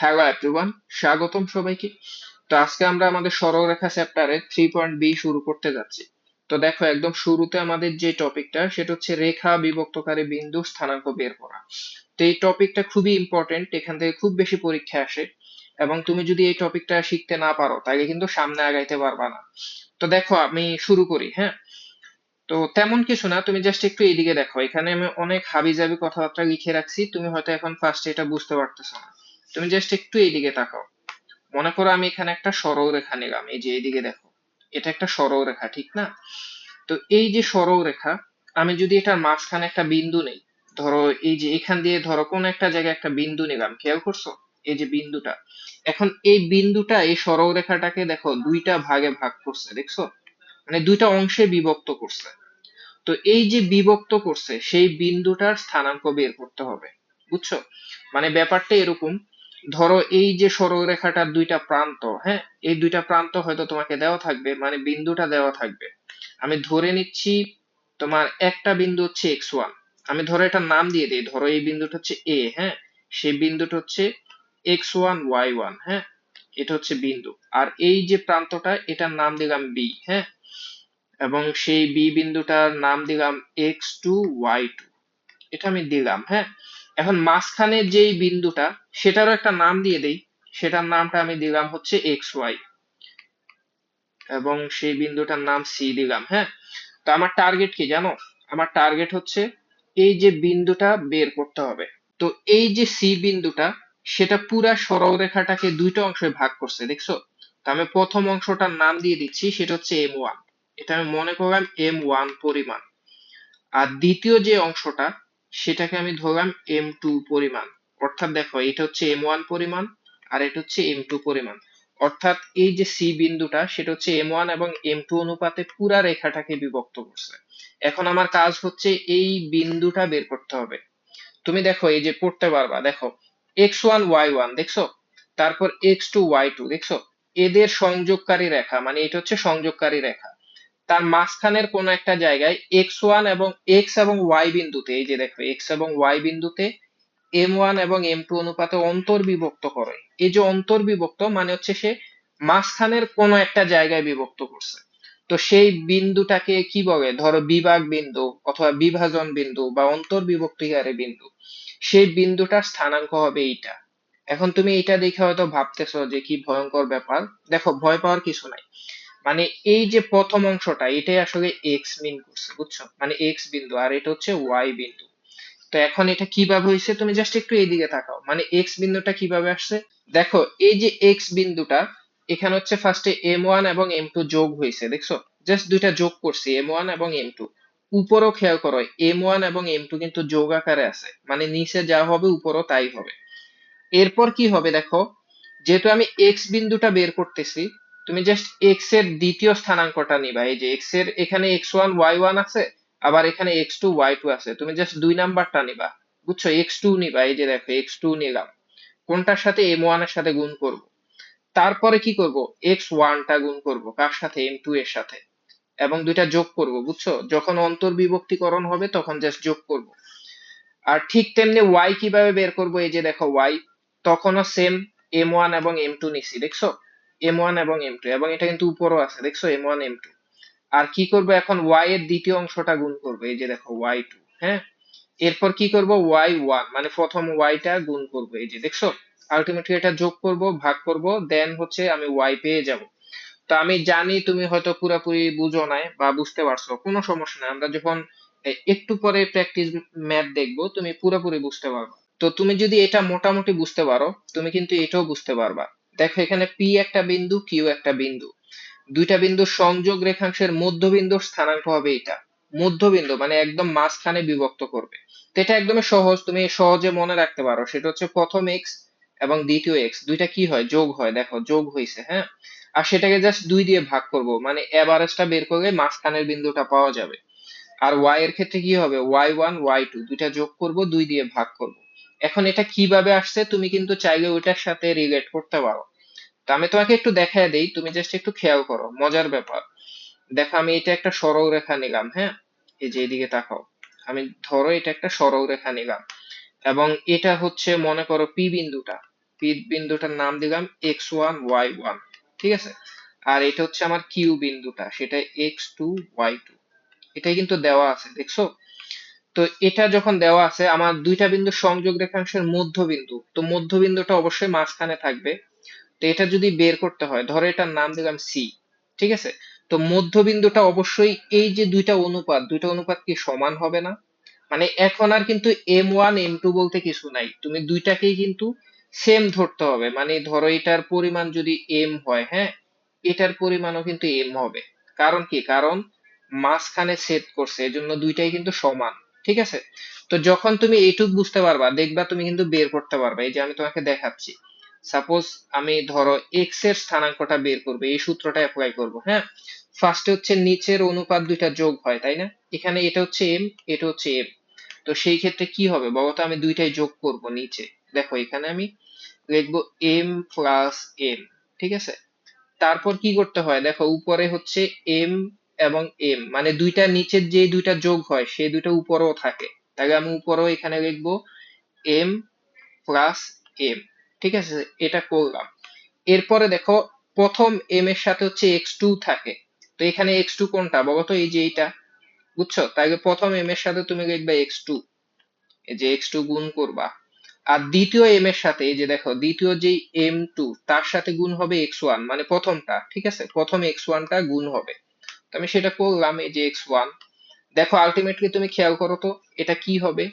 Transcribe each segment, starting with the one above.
Hello everyone, স্বাগতম সবাইকে। তো আজকে আমরা আমাদের সরলরেখা চ্যাপ্টারে 3.b শুরু করতে যাচ্ছি। তো দেখো, একদম শুরুতে আমাদের যে টপিকটা সেটা হচ্ছে রেখা বিভক্তকারী বিন্দু স্থানাঙ্ক বের করা। তো এই টপিকটা খুবই ইম্পর্টেন্ট, এখান থেকে খুব বেশি পরীক্ষা আসে, এবং তুমি যদি এই টপিকটা শিখতে না পারো তাহলে কিন্তু সামনে আগাইতে পারবা না। তো দেখো, আমি শুরু করি, হ্যাঁ। তো তেমন কিছু না, তুমি জাস্ট একটু এইদিকে দেখো, এখানে আমি অনেক হাবিজাবি কথাবার্তা লিখে রাখছি, তুমি হয়তো এখন ফার্স্ট এটা বুঝতে পারতেছো না। তুমি জাস্ট একটু এইদিকে তাকাও। মনে করো আমি এখানে একটা সরলরেখা নিলাম, এই যে এইদিকে দেখো, এটা একটা সরলরেখা, ঠিক না? তো এই যে সরলরেখা, আমি যদি এটার মাঝখানে একটা বিন্দু নেই, ধরো এই যে এখান দিয়ে ধরো কোন একটা জায়গায় একটা বিন্দু নিলাম, খেয়াল করছো? এই যে বিন্দুটা, এখন এই বিন্দুটা এই সরলরেখাটাকে দেখো দুইটা ভাগে ভাগ করছে, দেখছো? মানে দুইটা অংশে বিভক্ত করছে। তো এই যে বিভক্ত করছে সেই বিন্দুটার স্থানাঙ্ক বের করতে হবে, বুঝছো? মানে ব্যাপারটা এরকম, ধরো এই যে সরলরেখাটার দুইটা প্রান্ত, হ্যাঁ, এই দুইটা প্রান্ত হয়তো তোমাকে দেওয়া থাকবে, মানে বিন্দুটা দেওয়া থাকবে। আমি ধরে নিচ্ছি তোমার একটা বিন্দু হচ্ছে x1, আমি ধরো এটার নাম দিয়ে দিই, ধরো এই বিন্দুটা হচ্ছে a, হ্যাঁ, সেই বিন্দুটা হচ্ছে x1 y1, হ্যাঁ, এটা হচ্ছে বিন্দু। আর এই যে প্রান্তটা, এটার নাম দিলাম b, হ্যাঁ, এবং সেই বি বিন্দুটার নাম দিলাম x2 y2, এটা আমি দিলাম, হ্যাঁ। এখন মাঝখানে যেই বিন্দুটা, সেটারও একটা নাম দিয়ে দেই, সেটার নামটা আমি দিলাম হচ্ছে xy, এবং সেই বিন্দুটার নাম সি দিলাম, হ্যাঁ। তো আমার টার্গেট কি জানো? আমার টার্গেট হচ্ছে এই যে বিন্দুটা বের করতে হবে। তো এই যে সি বিন্দুটা, সেটা পুরা সরলরেখাটাকে দুইটা অংশে ভাগ করছে, দেখছো? তো আমি প্রথম অংশটার নাম দিয়ে দিচ্ছি, সেটা হচ্ছে m1, এটা আমি মনে করলাম m1 পরিমাণ। আর দ্বিতীয় যে অংশটা, সেটাকে আমি ধরলাম m2 পরিমাণ। অর্থাৎ দেখো, এটা হচ্ছে m1 পরিমাণ আর এটা হচ্ছে m2 পরিমাণ। অর্থাৎ এই যে সি বিন্দুটা, সেটা হচ্ছে m1 এবং m2 অনুপাতে পুরা রেখাটাকে বিভক্ত করছে। এখন আমার কাজ হচ্ছে এই বিন্দুটা বের করতে হবে। তুমি দেখো, এই যে পড়তে পারবা, দেখো x1 y1 দেখছো, তারপর x2 y2 দেখছো, এদের সংযোগকারী রেখা, মানে এটা হচ্ছে সংযোগকারী রেখা। তার মাঝখানের কোন একটা জায়গায় x1 এবং y বিন্দুতে, এই যে দেখো x এবং y বিন্দুতে m1 এবং m2 অনুপাতে অন্তর্বিভক্ত করে। এই যে অন্তর্বিভক্ত মানে হচ্ছে সে মাঝখানের কোন একটা জায়গায় বিভক্ত করছে। তো সেই বিন্দুটাকে কি বলে, ধরো বিভাগ বিন্দু অথবা বিভাজন বিন্দু বা অন্তর্বিভক্তিকারী বিন্দু। সেই বিন্দুটার স্থানাঙ্ক হবে এইটা। এখন তুমি এটা দেখে হয়তো ভাবতেছো যে কি ভয়ঙ্কর ব্যাপার। দেখো, ভয় পাওয়ার কিছু নাই। মানে এই যে প্রথম অংশটা, এটাই আসলে এক্স মিন করছে, বুঝছো? মানে এক্স বিন্দু, আর এটা হচ্ছে ওয়াই বিন্দু। তো এখন এটা কিভাবে হয়েছে, তুমি জাস্ট একটু এইদিকে তাকাও, মানে এক্স বিন্দুটা কিভাবে আসছে। দেখো, এই যে এক্স বিন্দুটা, এখানে হচ্ছে ফার্স্টে m1 এবং m2 যোগ হয়েছে, দেখছো? জাস্ট দুইটা যোগ করছি, m1 এবং m2। উপরও খেয়াল করো, m1 এবং m2 কিন্তু যোগ আকারে আছে, মানে নিচে যা হবে উপরও তাই হবে। এরপর কি হবে দেখো, যেহেতু আমি এক্স বিন্দুটা বের করতেছি, তুমি জাস্ট এক্স এর দ্বিতীয় স্থানাঙ্কটা নিবা। এই যে এক্স এর এখানে x1 y1 আছে, আবার এখানে x2 y2 আছে, তুমি জাস্ট দুই নাম্বারটা নিবা, বুঝছো? x2 নিবা, এই যে দেখো x2 নিলাম, কোনটার সাথে m1 এর সাথে গুণ করব। তারপরে কি করব, x1 টা গুণ করব কার সাথে, m2 এর সাথে, এবং দুইটা যোগ করব, বুঝছো? যখন অন্তর্বিভক্তিকরণ হবে তখন জাস্ট যোগ করব। আর ঠিক তেমনি ওয়াই কিভাবে বের করব, এই যে দেখো ওয়াই, তখনও সেম, m1 এবং m2 নিছি, দেখছো? m1 এবং m2, এবং এটা কিন্তু উপরও আছে, দেখছো? m1 m2। আর কি করব এখন, ওয়াই এর দ্বিতীয় অংশটা গুণ করব, এই যে দেখো y2, হ্যাঁ। এরপর কি করব, y1 মানে প্রথম ওয়াইটা গুণ করব, এই যে দেখছো? আলটিমেটলি এটা যোগ করব, ভাগ করব, দেন হচ্ছে আমি ওয়াই পেয়ে যাব। তো আমি জানি তুমি হয়তো পুরোপুরি বুঝো নাই বা বুঝতে পারছো, কোনো সমস্যা নাই, আমরা যখন একটু পরে প্র্যাকটিস ম্যাথ দেখবো তুমি পুরোপুরি বুঝতে পারবে। তো তুমি যদি এটা মোটামুটি বুঝতে পারো, তুমি কিন্তু এটাও বুঝতে পারবা। দেখো, এখানে পি একটা বিন্দু, কিউ একটা বিন্দু, দুইটা বিন্দুর সংযোগ রেখাংশের মধ্যবিন্দুর স্থানাঙ্ক হবে এটা। মধ্যবিন্দু মানে একদম মাঝখানে বিভক্ত করবে। তো এটা একদমই সহজ, তুমি সহজে মনে রাখতে পারো, সেটা হচ্ছে প্রথম এক্স এবং দ্বিতীয় এক্স দুইটা কি হয়, যোগ হয়, দেখো যোগ হয়েছে, হ্যাঁ। আর সেটাকে জাস্ট দুই দিয়ে ভাগ করব, মানে এভারেজটা বের করলে মাঝখানের বিন্দুটা পাওয়া যাবে। আর ওয়াই এর ক্ষেত্রে কি হবে, y1 y2 দুইটা যোগ করব, দুই দিয়ে ভাগ করব। এখন এটা কিভাবে আসছে তুমি কিন্তু চাইলে ওইটার সাথে রিলেট করতে পারো। তো আমি তোমাকে একটু দেখায় দেই, তুমি জাস্ট একটু খেয়াল করো, মজার ব্যাপার। দেখো, আমি এটা একটা সরল রেখা নিলাম, হ্যাঁ। এই যে এদিকে তাকাও, আমি ধরো এটা একটা সরল রেখা নিলাম, এবং এটা হচ্ছে মনে করো পি বিন্দুটা। পি বিন্দুটার নাম দিলাম x1 y1, ঠিক আছে। আর এটা হচ্ছে আমার কিউ বিন্দুটা, সেটা x2 y2, এটাই কিন্তু দেওয়া আছে, দেখছো? তো এটা যখন দেওয়া আছে আমার দুইটা বিন্দু সংযোগ রেখাংশের মধ্যবিন্দু, তো মধ্যবিন্দুটা অবশ্যই মাঝখানে থাকবে। তো এটা যদি বের করতে হয়, ধরো এটার নাম দিলাম সি, ঠিক আছে। তো মধ্যবিন্দুটা অবশ্যই এই যে দুইটা অনুপাত কি সমান হবে না? মানে এখন আর কিন্তু M1 M2 বলতে কিছু নাই, তুমি দুইটাকেই কিন্তু সেম ধরতে হবে। মানে ধরো এটার পরিমাণ যদি M হয়, হ্যাঁ, এটার পরিমাণও কিন্তু M হবে। কারণ কি? কারণ মাঝখানে ছেদ করছে, এজন্য দুইটাই কিন্তু সমান, ঠিক আছে। তো যখন তুমি এইটুক বুঝতে পারবা, দেখবা তুমি কিন্তু বের করতে পারবা। এই যে আমি তোমাকে দেখাচ্ছি, সাপোজ আমি ধরো এক্স এর স্থানাঙ্কটা বের করবে, এই সূত্রটা অ্যাপ্লাই করব, হ্যাঁ। ফার্স্টে হচ্ছে নিচের অনুপাত দুইটা যোগ হয়, তাই না? এখানে এটা হচ্ছে এম, এটা হচ্ছে এম। তো সেই ক্ষেত্রে কি হবে বলতো, আমি দুইটাই যোগ করব নিচে। দেখো এখানে আমি লিখবো এম প্লাস এম, ঠিক আছে। তারপর কি করতে হয় দেখো, উপরে হচ্ছে এম এবং এম, মানে দুইটা নিচের যে দুইটা যোগ হয় সেই দুইটা উপরেও থাকে। তাহলে আমি উপরেও এখানে লিখবো এম প্লাস এম, ঠিক আছে। এটা করলাম। এরপরে দেখো প্রথম এম এর সাথে হচ্ছে x2 থাকে। তো এখানে x2 কোনটা বলতো, এই যে এইটা, বুঝছো? তাই প্রথম এম এর সাথে তুমি লিখবা x2, এই যে x2 গুণ করবা। আর দ্বিতীয় এম এর সাথে, এই যে দেখো দ্বিতীয় যে m2, তার সাথে গুণ হবে x1, মানে প্রথমটা, ঠিক আছে, প্রথম x1 টা গুণ হবে। তো আমি সেটা করলাম, এই যে x1। দেখো আলটিমেটলি তুমি খেয়াল করো তো, এটা কি হবে।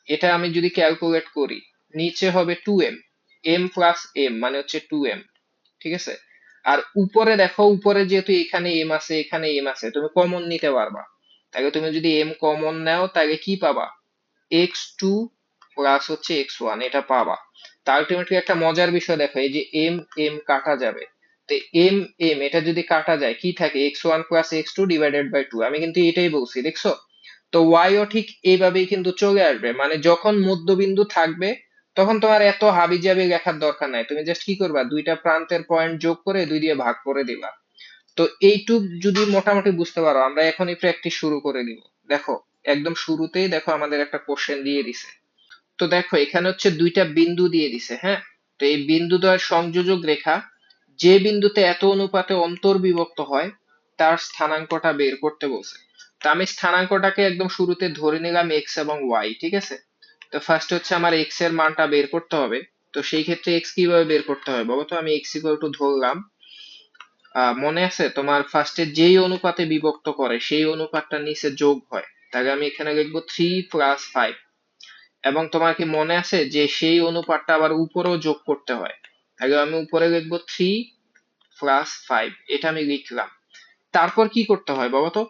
এটা আমি যদি ক্যালকুলেট করি, নিচে হবে 2m, m প্লাস m মানে হচ্ছে 2m, ঠিক আছে। আর উপরে দেখো, উপরে যেহেতু এখানে এম আছে এখানে এম আছে, তুমি কমন নিতে পারবা। তাহলে তুমি যদি এম কমন নাও তাহলে কি পাবা, x2 প্লাস হচ্ছে x1, এটা পাবা। তা আলটিমেটলি একটা মজার বিষয় দেখো, এই যে এম এম কাটা যাবে। তো এম এম এটা যদি কাটা যায় কি থাকে, x1 plus x2 divided by 2, আমি কিন্তু এটাই বলছি, দেখছো? তো y ও ঠিক এইভাবেই কিন্তু চলে আসবে। মানে যখন মধ্যবিন্দু থাকবে তখন তোমার এত হাবিজাবি লেখার দরকার নাই, তুমি জাস্ট কি করবা, দুইটা প্রান্তের পয়েন্ট যোগ করে 2 দিয়ে ভাগ করে দিবা। তো এইটুক যদি মোটামুটি বুঝতে পারো, আমরা এখনই প্র্যাকটিস শুরু করে দিব। দেখো একদম শুরুতেই দেখো আমাদের একটা কোশ্চেন দিয়ে দিছে। তো দেখো এখানে হচ্ছে দুইটা বিন্দু দিয়ে দিছে, হ্যাঁ। তো এই বিন্দু দ্বয়ের সংযোজক রেখা যে বিন্দুতে এত অনুপাতে অন্তর্বিভক্ত হয় তার স্থানাঙ্কটা বের করতে বলছে। তো আমি স্থানাঙ্কটাকে একদম শুরুতে ধরে নিলাম এক্স এবং ওয়াই, ঠিক আছে। তো ফার্স্ট হচ্ছে আমার এক্স এর মানটা বের করতে হবে। তো সেই ক্ষেত্রে এক্স কিভাবে বের করতে হয় বলো তো, আমি এক্স ইকুয়াল টু ধরলাম, মনে আছে তোমার ফার্স্টে যেই অনুপাতে বিভক্ত করে সেই অনুপাতটা নিচে যোগ হয়, তাহলে আমি এখানে লিখবো 3 + 5। এবং তোমার কি মনে আছে যে সেই অনুপাতটা আবার উপরেও যোগ করতে হয়, তাহলে আমি উপরে লিখবো 3 + 5, এটা আমি লিখলাম। তারপর কি করতে হয় বলো তো,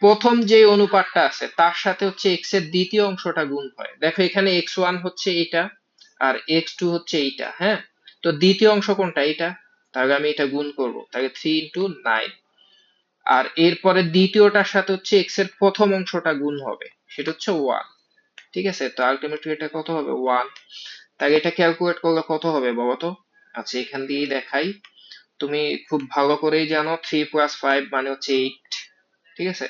প্রথম যে অনুপাতটা আছে তার সাথে হচ্ছে এক্স এর দ্বিতীয় অংশটা গুণ হয়। দেখো এখানে x1 হচ্ছে এটা আর x2 হচ্ছে এইটা, হ্যাঁ। তো দ্বিতীয় অংশ কোনটা, এটা। তাহলে আমি এটা গুণ করব, তাহলে 3 × 9। আর এরপরে দ্বিতীয়টার সাথে হচ্ছে এক্স এর প্রথম অংশটা গুণ হবে, সেটা হচ্ছে 1, ঠিক আছে। তো আলটিমেটলি এটা কত হবে, 1। তাহলে এটা ক্যালকুলেট করলে কত হবে বলো তো। আচ্ছা এখান দিয়েই দেখাই, তুমি খুব ভালো করেই জানো 3 + 5 মানে হচ্ছে 8, ঠিক আছে।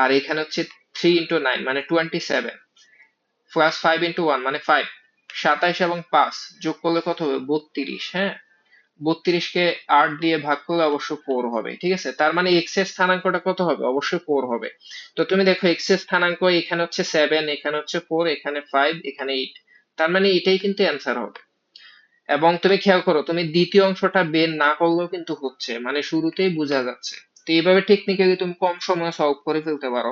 আর এখানে হচ্ছে 3 × 9 মানে 27, প্লাস 5 × 1 মানে 5, 27 এবং 5 যোগ করলে কত হবে, 32, হ্যাঁ। 32 কে 8 দিয়ে ভাগ করলে অবশ্য 4 হবে, ঠিক আছে। তার মানে এক্স এর স্থানাঙ্কটা কত হবে, অবশ্যই 4 হবে। তো তুমি দেখো এক্স এর স্থানাঙ্ক এখানে হচ্ছে 7, এখানে হচ্ছে 4, এখানে 5, এখানে 8, তার মানে এটাই কিন্তু অ্যান্সার হবে। এবং তুমি খেয়াল করো, তুমি দ্বিতীয় অংশটা বের না করলেও কিন্তু হচ্ছে, মানে শুরুতেই বোঝা যাচ্ছে। তো এইভাবে টেকনিক্যালি তুমি কম সময়ে সলভ করে ফেলতে পারো।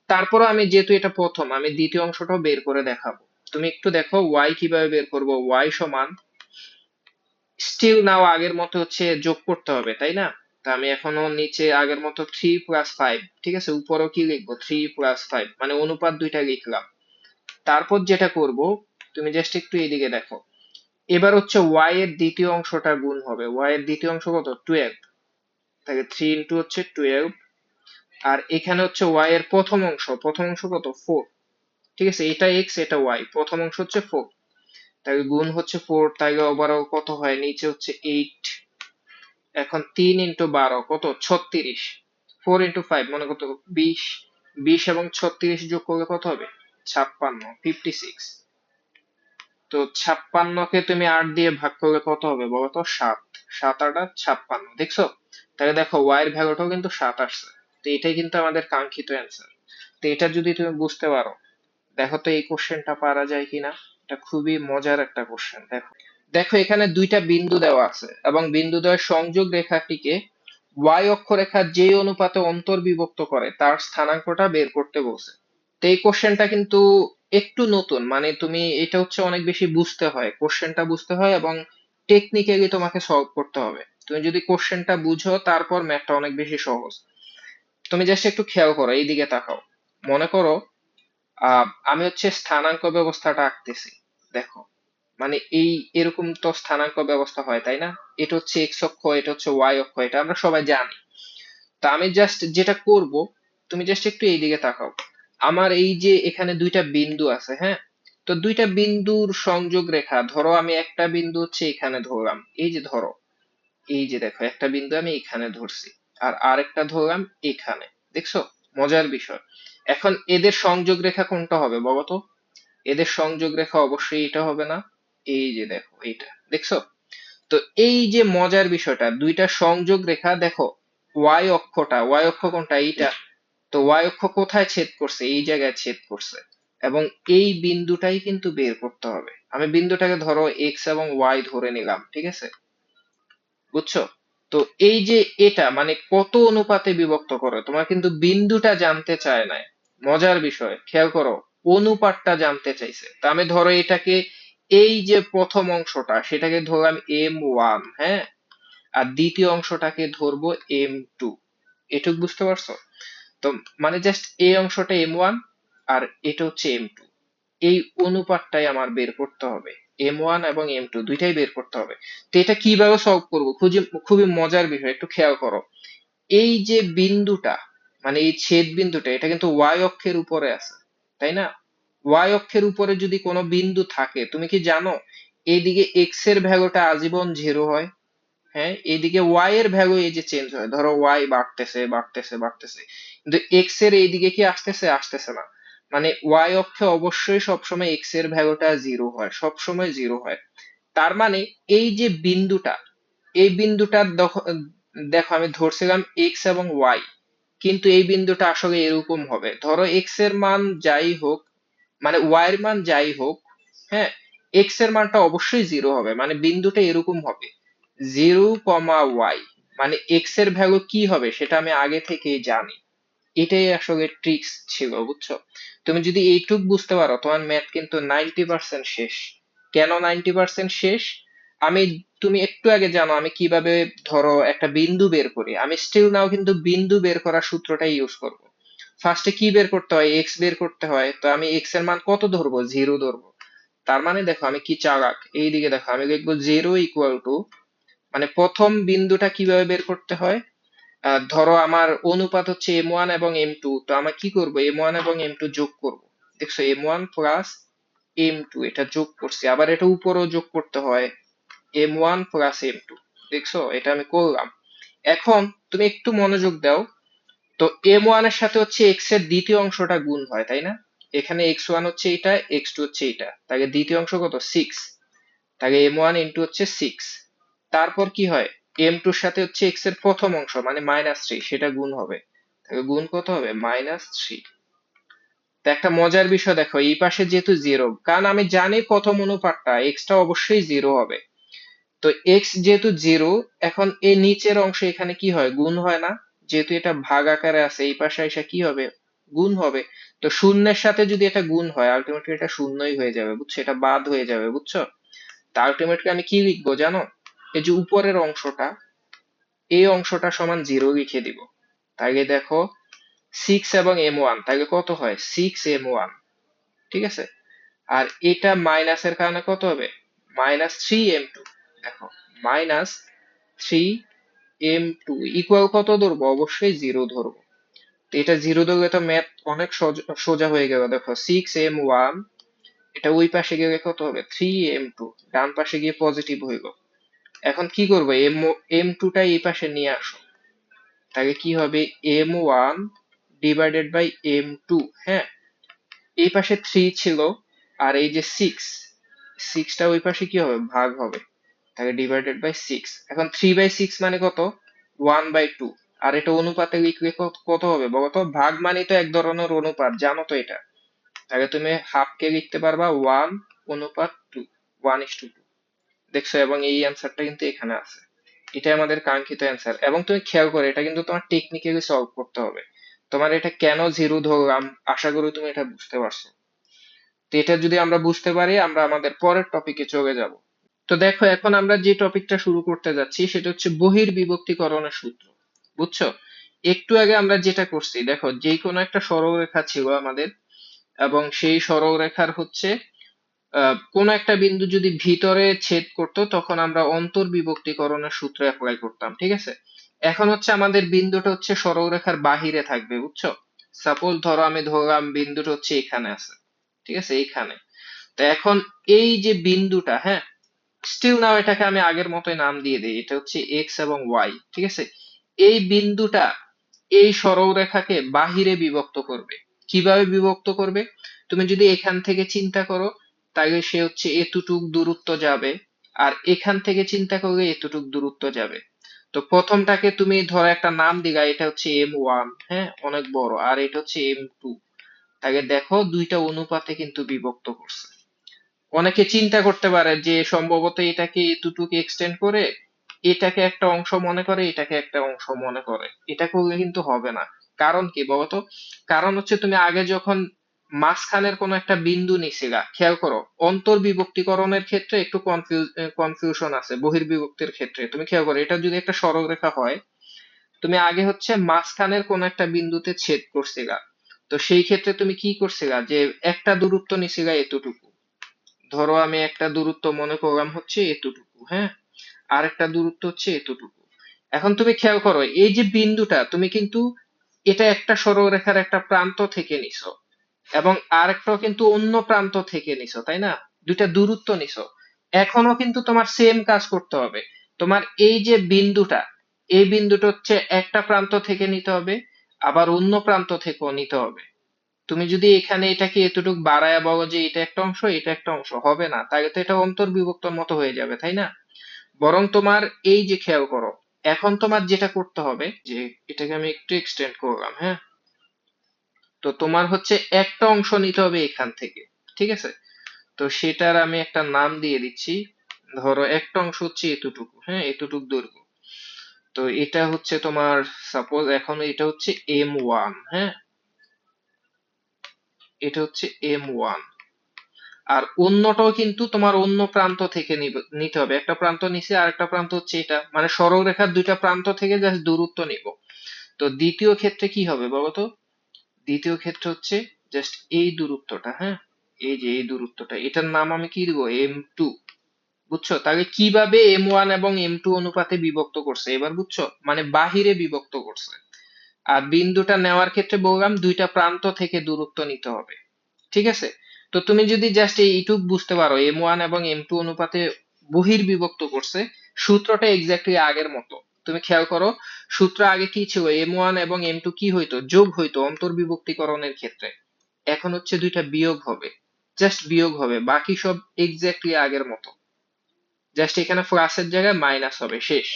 তারপরও আমি যেহেতু এটা প্রথম, আমি দ্বিতীয় অংশটাও বের করে দেখাবো। তুমি একটু দেখো ওয়াই কিভাবে বের করবো। ওয়াই সমান, স্টিল নাও আগের মতো হচ্ছে যোগ করতে হবে, তাই না? তা আমি এখনো নিচে আগের মতো 3 + 5, ঠিক আছে, উপরেও কি লিখবো, 3 + 5, মানে অনুপাত দুইটা লিখলাম। তারপর যেটা করব, তুমি জাস্ট একটু এইদিকে দেখো, এবার হচ্ছে y এর দ্বিতীয় অংশটা গুণ হবে। y এর দ্বিতীয় অংশ কত, 12, তাহলে 3 × হচ্ছে 12। আর এখানে হচ্ছে y এর প্রথম অংশ কত, 4, ঠিক আছে। এটা x এটা y, প্রথম অংশ হচ্ছে 4, তাহলে গুণ হচ্ছে 4, তাহলে ওভারঅল কত হয়, নিচে হচ্ছে 8। এখন 3 × 12 কত, 36, 4 × 5 মানে কত, 20, 20 এবং 36 যোগ করলে কত হবে, 56, 56। তো 56 কে তুমি 8 দিয়ে ভাগ করলে কত হবে বলো তো? 7। 7 8 56, দেখছো? তাহলে দেখো ওয়াই এর ভ্যালুটাও কিন্তু 7 আসছে। তো এটাই কিন্তু আমাদের কাঙ্ক্ষিত অ্যান্সার। তো এটা যদি তুমি বুঝতে পারো, দেখো তো এই কোশ্চেনটা পারা যায় কিনা। এটা খুবই মজার একটা কোশ্চেন। দেখো, দেখো এখানে দুইটা বিন্দু দেওয়া আছে এবং বিন্দু দ্বয়ের সংযোগ রেখাটিকে ওয়াই অক্ষরেখা যে অনুপাতে অন্তর্বিভক্ত করে তার স্থানাঙ্কটা বের করতে বলছে। তো এই কোশ্চেনটা কিন্তু একটু নতুন, মানে তুমি এটা হচ্ছে অনেক বেশি বুঝতে হয়, কোশ্চেনটা বুঝতে হয় এবং টেকনিক্যালি তোমাকে সলভ করতে হবে। তুমি যদি কোশ্চেনটা বুঝো তারপর ম্যাথটা অনেক বেশি সহজ। তুমি জাস্ট একটু খেয়াল করো, এইদিকে তাকাও। মনে করো আমি হচ্ছে স্থানাঙ্ক ব্যবস্থাটা আঁকতেছি। দেখো, মানে এরকম তো স্থানাঙ্ক ব্যবস্থা হয়, তাই না? এটা হচ্ছে এক্স অক্ষ, এটা হচ্ছে ওয়াই অক্ষ, এটা আমরা সবাই জানি। তো আমি জাস্ট যেটা করব, তুমি জাস্ট একটু এইদিকে তাকাও। আমার এই যে এখানে দুইটা বিন্দু আছে, হ্যাঁ? তো দুইটা বিন্দুর সংযোগ রেখা, ধরো আমি একটা বিন্দু হচ্ছে এখানে ধরলাম, এই যে ধরো, এই যে দেখো একটা বিন্দু আমি এখানে ধরছি, আর আরেকটা ধরলাম এখানে। দেখছো মজার বিষয়? এখন এদের সংযোগ রেখা কোনটা হবে বলো তো? এদের সংযোগ রেখা অবশ্যই এটা হবে না? এই যে দেখো এইটা, দেখছো? তো এই যে মজার বিষয়টা, দুইটা সংযোগ রেখা দেখো, ওয়াই অক্ষটা, ওয়াই অক্ষ কোনটা? এইটা। তো ওয়াই অক্ষ কোথায় ছেদ করছে? এই জায়গায় ছেদ করছে। এবং এই বিন্দুটাই কিন্তু বের করতে হবে। আমি বিন্দুটাকে ধরো এক্স এবং ওয়াই ধরে নিলাম, ঠিক আছে? বুঝছো? তো এই যে এটা মানে কত অনুপাতে বিভক্ত করে, তোমার কিন্তু বিন্দুটা জানতে চায় না। মজার বিষয়, খেয়াল করো, অনুপাতটা জানতে চাইছে। তা আমি ধরো এটাকে, এই যে প্রথম অংশটা সেটাকে ধরলাম M1, হ্যাঁ? আর দ্বিতীয় অংশটাকে ধরবো M2। এটুক বুঝতে পারছো? তো মানে জাস্ট এই অংশটা M1 আর এটা হচ্ছে M2, এই অনুপাতটাই আমার বের করতে হবে। M1 এবং M2 দুইটাই বের করতে হবে। তো এটা কিভাবে সলভ করবো? খুবই মজার বিষয়, একটু খেয়াল করো। এই যে বিন্দুটা, মানে এই ছেদ বিন্দুটা, এটা কিন্তু ওয়াই অক্ষের উপরে আছে, তাই না? ওয়াই অক্ষের উপরে যদি কোনো বিন্দু থাকে, তুমি কি জানো এইদিকে এক্স এর ভ্যালুটা আজীবন 0 হয়? হ্যাঁ, এইদিকে ওয়াই এর ভ্যালু এই যে চেঞ্জ হয়, ধরো ওয়াই বাড়তেছে বাড়তেছে বাড়তেছে, কিন্তু এক্স এর এইদিকে কি আসতেছে? আসতেছে না। মানে ওয়াই অক্ষে অবশ্যই সবসময় এক্স এর ভ্যালুটা 0 হয়, সবসময় 0 হয়। তার মানে এই যে বিন্দুটা, এই বিন্দুটা দেখো আমি ধরছিলাম এক্স এবং ওয়াই, কিন্তু এই বিন্দুটা আসলে এরকম হবে। ধরো এক্স এর মান যাই হোক, মানে ওয়াই এর মান যাই হোক, হ্যাঁ, এক্স এর মানটা অবশ্যই 0 হবে। মানে বিন্দুটা এরকম হবে 0, ওয়াই, মানে এক্স এর ভ্যালু কি হবে সেটা আমি আগে থেকেই জানি। এটাই আসলে ট্রিক্স ছিল, বুঝছো? তুমি যদি এইটুক বুঝতে পারো, তোমার ম্যাথ কিন্তু 90% শেষ। কেন 90% শেষ? আমি, তুমি একটু আগে জানো আমি কিভাবে ধরো একটা বিন্দু বের করি। আমি স্টিল নাও কিন্তু বিন্দু বের করার সূত্রটাই ইউজ করব। ফার্স্টে কি বের করতে হয়? এক্স বের করতে হয়। তো আমি এক্স এর মান কত ধরবো? 0 ধরবো। তার মানে দেখো আমি কি চালাক, এইদিকে দেখো আমি লিখবো 0 = মানে প্রথম বিন্দুটা কিভাবে বের করতে হয়। ধরো আমার অনুপাত হচ্ছে M1 এবং M2, তো আমরা কি করব? M1 এবং M2 যোগ করব। দেখছো, M1 প্লাস M2 এটা যোগ করছি, আবার এটা উপরেও যোগ করতে হয়, M1 প্লাস M2। দেখছো, এটা আমি করলাম। এখন তুমি একটু মনোযোগ দাও। তো M1 এর সাথে হচ্ছে x এর দ্বিতীয় অংশটা গুণ হয়, তাই না? এখানে x1 হচ্ছে এটা, x2 হচ্ছে এটা, তাহলে দ্বিতীয় অংশ কত? 6। তাহলে M1 ইন্টু হচ্ছে 6। তারপর কি হয়? M2 এর সাথে হচ্ছে x এর প্রথম অংশ মানে -3, সেটা গুণ হবে। তাহলে গুণ কত হবে? -3। তো একটা মজার বিষয় দেখো, এই পাশে যেহেতু 0, কারণ আমি জানি প্রথম অনুপাতটা x টা অবশ্যই 0 হবে। তো x যেহেতু 0, এখন এই নিচের অংশ এখানে কি হয়? গুণ হয় না? যেহেতু এটা ভাগ আকারে আছে, এই পাশে এসে কি হবে? গুণ হবে। তো শূন্যের সাথে যদি এটা গুণ হয়, আলটিমেটলি এটা শূন্যই হয়ে যাবে, বুঝছো? এটা বাদ হয়ে যাবে, বুঝছো? তা আলটিমেটলি আমি কি লিখবো জানো? এই যে উপরের অংশটা, এই অংশটা সমান 0 লিখে দিব। তাহলে দেখো 6 এবং M1, তাহলে কত হয়? 6M1, ঠিক আছে? আর এটা মাইনাসের কারণে কত হবে? -3M2। দেখো, -3M2 ইকুয়াল কত ধরবো? অবশ্যই 0 ধরবো। তো এটা 0 ধরলে তো ম্যাথ অনেক সোজা হয়ে গেল। দেখো 6M1, এটা ওই পাশে গেলে কত হবে? 3M2, ডান পাশে গিয়ে পজিটিভ হইল। এখন কি করবো? M2 টা এই পাশে নিয়ে আসো। তাহলে কি হবে? M1 ডিভাইডেড বাই M2, হ্যাঁ? এই পাশে 3 ছিল, আর এই যে 6, 6টা ওই পাশে কি হবে, ভাগ হবে, তাহলে ডিভাইডেড বাই 6। এখন 3/6 মানে কত, 1/2। আর এটা অনুপাতে লিখলে কত হবে বলতো, ভাগ মানে তো এক ধরনের অনুপাত, জানো তো এটা। তাহলে তুমি হাফ কে লিখতে পারবা 1/2, 1:2। দেখছো, এবং এই অ্যান্সারটা কিন্তু এখানে আছে। এটা আমাদের কাঙ্ক্ষিত অ্যান্সার। এবং তুমি খেয়াল করো, এটা কিন্তু তোমার টেকনিক্যালি সলভ করতে হবে। তোমার এটা কেন জিরো ধরলাম, আশা করি তুমি এটা বুঝতে পারছো। তো এটা যদি আমরা বুঝতে পারি, আমরা আমাদের পরের টপিকে চলে যাব। তো দেখো, এখন আমরা যে টপিকটা শুরু করতে যাচ্ছি সেটা হচ্ছে বহির্বিভক্তিকরণের সূত্র। বুঝছো? একটু আগে আমরা যেটা করছি, দেখো, যে কোনো একটা সরলরেখা ছিল আমাদের, এবং সেই সরলরেখার হচ্ছে কোন একটা বিন্দু যদি ভিতরে ছেদ করতো, তখন আমরা অন্তর্বিভক্তিকরণের সূত্র অ্যাপ্লাই করতাম, ঠিক আছে। এখন হচ্ছে আমাদের বিন্দুটা হচ্ছে সরলরেখার বাহিরে থাকবে, বুঝছো। সাপোজ ধরো আমি ধরলাম বিন্দুটা হচ্ছে এখানে আছে, ঠিক আছে, এইখানে। তো এখন এই যে বিন্দুটা, হ্যাঁ, স্টিল নাও এটাকে আমি আগের মতোই নাম দিয়ে দিই, এটা হচ্ছে এক্স এবং ওয়াই, ঠিক আছে। এই বিন্দুটা এই সরলরেখাকে বাহিরে বিভক্ত করবে। কিভাবে বিভক্ত করবে, তুমি যদি এখান থেকে চিন্তা করো, তাহলে সে হচ্ছে এতটুক দূরত্ব যাবে, আর এখান থেকে চিন্তা করলে এতটুক দূরত্ব যাবে। তো প্রথমটাকে তুমি ধরো একটা নাম দিলা, এটা হচ্ছে M1, হ্যাঁ, অনেক বড়, আর এটা হচ্ছে M2। তাহলে দেখো দুইটা অনুপাতে কিন্তু বিভক্ত করছে। অনেকে চিন্তা করতে পারে যে সম্ভবত এটাকে এতটুকু এক্সটেন্ড করে এটাকে একটা অংশ মনে করে, এটাকে একটা অংশ মনে করে। এটা করলে কিন্তু হবে না। কারণ কি বলতো, কারণ হচ্ছে তুমি আগে যখন মাঝখানের কোনো একটা বিন্দু নিছিলা, খেয়াল করো, অন্তর্বিভক্তিকরণের ক্ষেত্রে একটু কনফিউশন আছে, বহির্বিভক্তির ক্ষেত্রে তুমি খেয়াল করো, এটা যদি একটা সরলরেখা হয়, তুমি আগে হচ্ছে মাঝখানের কোন একটা বিন্দুতে ছেদ করছিলা। তো সেই ক্ষেত্রে তুমি কি করছিলা, যে একটা দূরত্ব নিছিলা এতটুকু, ধরো আমি একটা দূরত্ব মনে করলাম হচ্ছে এতটুকু, হ্যাঁ, আর একটা দূরত্ব হচ্ছে এতটুকু। এখন তুমি খেয়াল করো, এই যে বিন্দুটা তুমি কিন্তু এটা একটা সরলরেখার একটা প্রান্ত থেকে নিছো, এবং আরেকটাও কিন্তু অন্য প্রান্ত থেকে নিছো, তাই না? দুইটা দূরত্ব নিছো। এখনো কিন্তু তোমার সেম কাজ করতে হবে। তোমার এই যে বিন্দুটা, এই বিন্দুটা হচ্ছে একটা প্রান্ত থেকে নিতে হবে, আবার অন্য প্রান্ত থেকেও নিতে হবে। তুমি যদি এখানে এটাকে এতটুকু বাড়ায়া বলো যে এটা একটা অংশ, এটা একটা অংশ, হবে না, তাহলে তো এটা অন্তর্বিভক্তর মতো হয়ে যাবে, তাই না? বরং তোমার এই যে খেয়াল করো, এখন তোমার যেটা করতে হবে, যে এটাকে আমি একটু এক্সটেন্ড করলাম, হ্যাঁ, তো তোমার হচ্ছে একটা অংশ নিতে হবে এখান থেকে, ঠিক আছে। তো সেটার আমি একটা নাম দিয়ে দিচ্ছি, ধরো একটা অংশ হচ্ছে এতটুকু, হ্যাঁ, এতটুকু দৈর্ঘ্য। তো এটা হচ্ছে তোমার, সাপোজ এখন এটা হচ্ছে M1, হ্যাঁ, এটা হচ্ছে M1। আর অন্যটাও কিন্তু তোমার অন্য প্রান্ত থেকে নিতে হবে, একটা প্রান্ত নিচে আর একটা প্রান্ত হচ্ছে এটা, মানে সরলরেখার দুইটা প্রান্ত থেকে জাস্ট দূরত্ব নিব। তো দ্বিতীয় ক্ষেত্রে কি হবে বলতো, দ্বিতীয় ক্ষেত্রে হচ্ছে জাস্ট এই দূরত্বটা, হ্যাঁ, এই যে এই দূরত্বটা, এটার নাম আমি কি দিব, M2। বুঝছো? তাহলে কিভাবে M1 এবং M2 অনুপাতে বিভক্ত করছে এবার বুঝছো, মানে বাহিরে বিভক্ত করছে। আর বিন্দুটা নেওয়ার ক্ষেত্রে বললাম দুইটা প্রান্ত থেকে দূরত্ব নিতে হবে, ঠিক আছে। তো তুমি যদি জাস্ট এইটুক বুঝতে পারো, M1 এবং M2 অনুপাতে বহির্বিভক্ত করছে, সূত্রটা এক্স্যাক্টলি আগের মতো। তুমি খেয়াল করো, সূত্র আগে কি ছিল, M1 এবং M2 কি হইতো, যোগ হইতো অন্তর্বিভক্তিকরণের ক্ষেত্রে। এখন হচ্ছে দুইটা বিয়োগ হবে, জাস্ট বিয়োগ হবে, বাকি সব এক্স্যাক্টলি আগের মতো। জাস্ট এখানে প্লাসের জায়গায় মাইনাস হবে, শেষ।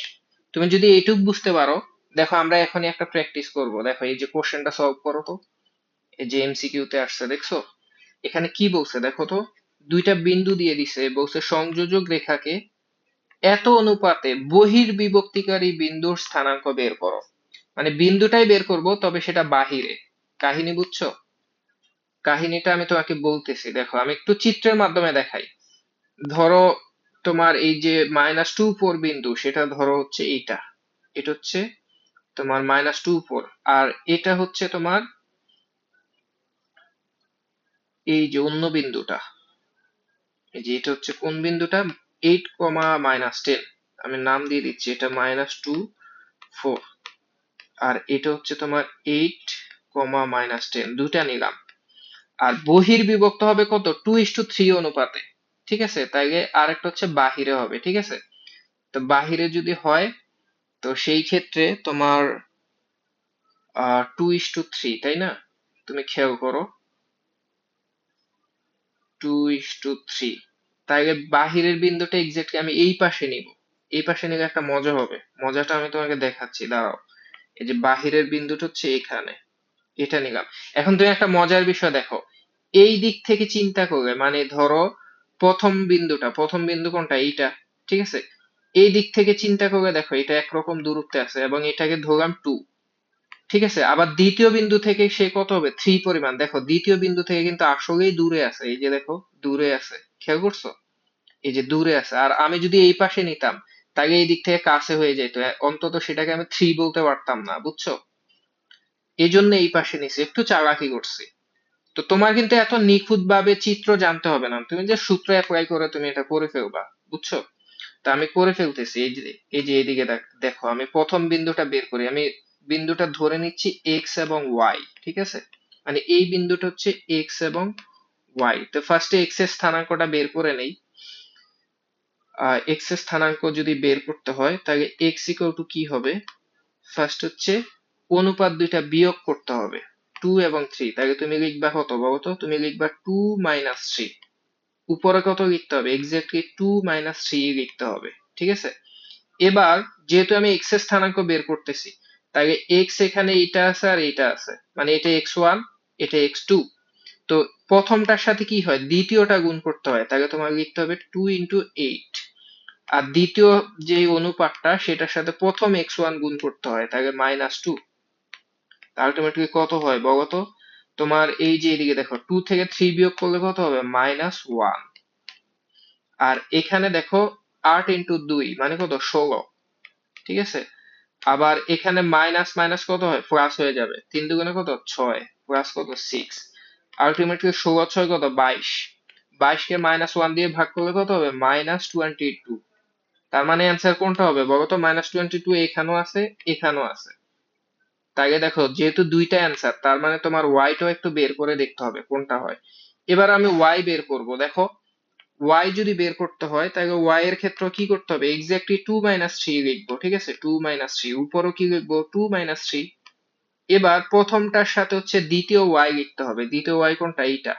তুমি যদি এইটুক বুঝতে পারো, দেখো আমরা এখনই একটা প্র্যাকটিস করব। দেখো এই যে কোশ্চেনটা সলভ করো তো, এই যে এমসিকিউ তে আসছে, দেখছো এখানে কি বলছে দেখো তো, দুইটা বিন্দু দিয়ে দিছে, বলছে সংযোজক রেখাকে এত অনুপাতে বহির্বিভক্তিকারী বিন্দুর স্থানাঙ্ক বের করো। মানে বিন্দুটাই বের করব, তবে সেটা বাহিরে। কাহিনী বুঝছো? কাহিনীটা আমি তোমাকে বলতেছি, দেখো আমি একটু চিত্রের মাধ্যমে দেখাই। ধরো তোমার এই যে -2, 4 বিন্দু, সেটা ধরো হচ্ছে এইটা, এটা হচ্ছে তোমার -2, 4, আর এটা হচ্ছে তোমার এই যে অন্য বিন্দুটা, এই যে এটা হচ্ছে কোন বিন্দুটা, 8, -10। আমি নাম দিয়ে দিচ্ছি, এটা -2, 4, আর এটা হচ্ছে তোমার 8, -10, দুটা নিলাম। আর বহির্বিভক্ত হবে কত, 2:3 অনুপাতে, ঠিক আছে। তাইলে আরেকটা হচ্ছে বাহিরে হবে, ঠিক আছে। তো বাহিরে যদি হয়, তো সেই ক্ষেত্রে তোমার 2:3, তাই না? তুমি খেয়াল করো, 2:3। তাহলে বাহিরের বিন্দুটা এক্স্যাক্টলি আমি এই পাশে নিব। এই পাশে নিলে একটা মজা হবে, মজাটা আমি তোমাকে দেখাচ্ছি, দাঁড়াও। এই যে বাহিরের বিন্দুটা হচ্ছে এখানে, এটা নিলাম। এখন তুমি একটা মজার বিষয় দেখো, এই দিক থেকে চিন্তা করলে, মানে ধরো প্রথম বিন্দু কোনটা, এইটা, ঠিক আছে। এই দিক থেকে চিন্তা করলে দেখো এটা একরকম দূরত্বে আছে এবং এটাকে ধরলাম 2, ঠিক আছে। আবার দ্বিতীয় বিন্দু থেকে সে কত হবে, 3 পরিমাণ। দেখো দ্বিতীয় বিন্দু থেকে কিন্তু আসলেই দূরে আছে, এই যে দেখো দূরে আছে, খেয়াল করছো, এই যে দূরে আছে। আর আমি যদি এই পাশে নিতাম তাহলে এই দিক থেকে কাছে হয়ে যেত, অন্তত সেটাকে আমি 3 বলতে পারতাম না, বুঝছো। এই জন্য এই পাশে নিছি, একটু চালাকি করছি। তো তোমার কিন্তু এত নিখুঁত ভাবে চিত্র জানতে হবে না, তুমি যে সূত্র অ্যাপ্লাই করে তুমি এটা করে ফেলবা, বুঝছো। তা আমি করে ফেলতেছি, এই যে এইদিকে দেখো, আমি প্রথম বিন্দুটা বের করি। আমি বিন্দুটা ধরে নিচ্ছি এক্স এবং ওয়াই, ঠিক আছে। মানে এই বিন্দুটা হচ্ছে এক্স এবং ওয়াই। তো ফার্স্টে এক্স এর স্থানাঙ্কটা বের করে নেই। এক্স এর স্থানাঙ্ক যদি বের করতে হয় তাহলে এক্স ইকুয়াল টু কি হবে, ফার্স্ট হচ্ছে অনুপাত দুইটা বিয়োগ করতে হবে, 2 এবং 3। তাহলে তুমি লিখবা কত বলতো, তুমি লিখবা 2 মাইনাস 3। উপরে কত লিখতে হবে, এক্স্যাক্টলি 2 মাইনাস 3 লিখতে হবে, ঠিক আছে। এবার যেহেতু আমি এক্স এর স্থানাঙ্ক বের করতেছি, তাহলে এক্স এখানে এইটা আছে আর এইটা আছে, মানে এটা x1, এটা x2। তো প্রথমটার সাথে কি হয়, দ্বিতীয়টা গুণ করতে হয়, তাহলে তোমার লিখতে হবে 2 × 8। আর দ্বিতীয় যে অনুপাতটা সেটার সাথে প্রথম x1 গুণ করতে হয়, তাহলে -2। আলটিমেটলি কত হয় বলতো, তোমার এই যে এদিকে দেখো 2 থেকে 3 বিয়োগ করলে কত হবে, -1। আর এখানে দেখো 8 × 2 মানে কত, 16, ঠিক আছে। আবার এখানে মাইনাস মাইনাস কত হয়, প্লাস হয়ে যাবে, 3 দুগুণে কত, 6, প্লাস কত, 6। আলটিমেটলি 16 × 6 কত, 22। 22 কে -1 দিয়ে ভাগ করলে কত হবে, -22। তার মানে অ্যান্সার কোনটা হবে বলতো, -22 এখানেও আছে, এখানেও আছে। তাইলে দেখো যেহেতু দুইটা অ্যান্সার, তার মানে তোমার ওয়াইটাও একটু বের করে দেখতে হবে কোনটা হয়। এবার আমি ওয়াই বের করব, দেখো ওয়াই যদি বের করতে হয় তাহলে ওয়াই এর ক্ষেত্রে কি করতে হবে, এক্স্যাক্টলি 2 - 3 লিখবো, ঠিক আছে। 2 - 3, উপরও কি লিখবো, 2 - 3। এবার প্রথমটার সাথে হচ্ছে দ্বিতীয় ওয়াই লিখতে হবে, দ্বিতীয় ওয়াই কোনটা, এইটা,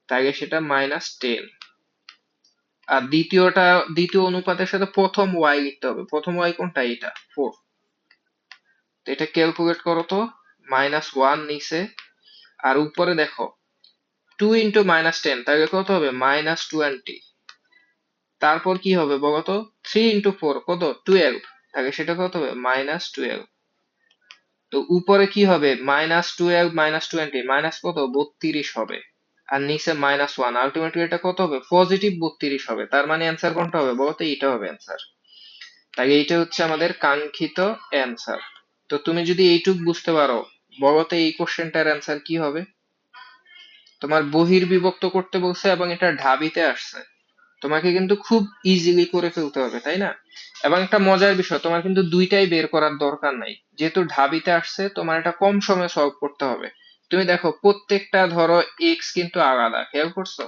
তাহলে সেটা -10। আর দ্বিতীয় অনুপাতের সাথে প্রথম ওয়াই লিখতে হবে, প্রথম ওয়াই কোনটা, এইটা, 4। তো এটা ক্যালকুলেট করো তো, -1 নিচে, আর উপরে দেখো 2 × -10, তাহলে কত হবে, -20। তারপর কি হবে বলতো, 3 × 4 কত, 12, তাহলে সেটা কত হবে, -12। তো উপরে কি হবে, -12 -20, মাইনাস কত, 32 হবে। আর নিচে -1, আলটিমেটলি এটা কত হবে, পজিটিভ 32 হবে। তার মানে অ্যান্সার কোনটা হবে বলতো, এইটা হবে অ্যান্সার। তাই এইটা হচ্ছে আমাদের কাঙ্ক্ষিত অ্যান্সার। তো তুমি যদি এইটুক বুঝতে পারো, বলতো এই কোশ্চেনটার অ্যান্সার কি হবে। তোমার বহির্বিভক্ত করতে বলছে এবং এটা ঢাবিতে আসছে, তোমাকে কিন্তু খুব ইজিলি করে ফেলতে হবে, তাই না। এবং একটা মজার বিষয়, তোমার কিন্তু দুইটাই বের করার দরকার নাই, যেহেতু ঢাবিতে আসছে তোমার এটা কম সময়ে সলভ করতে হবে। তুমি দেখো প্রত্যেকটা ধরো এক্স কিন্তু আলাদা, খেয়াল করছো।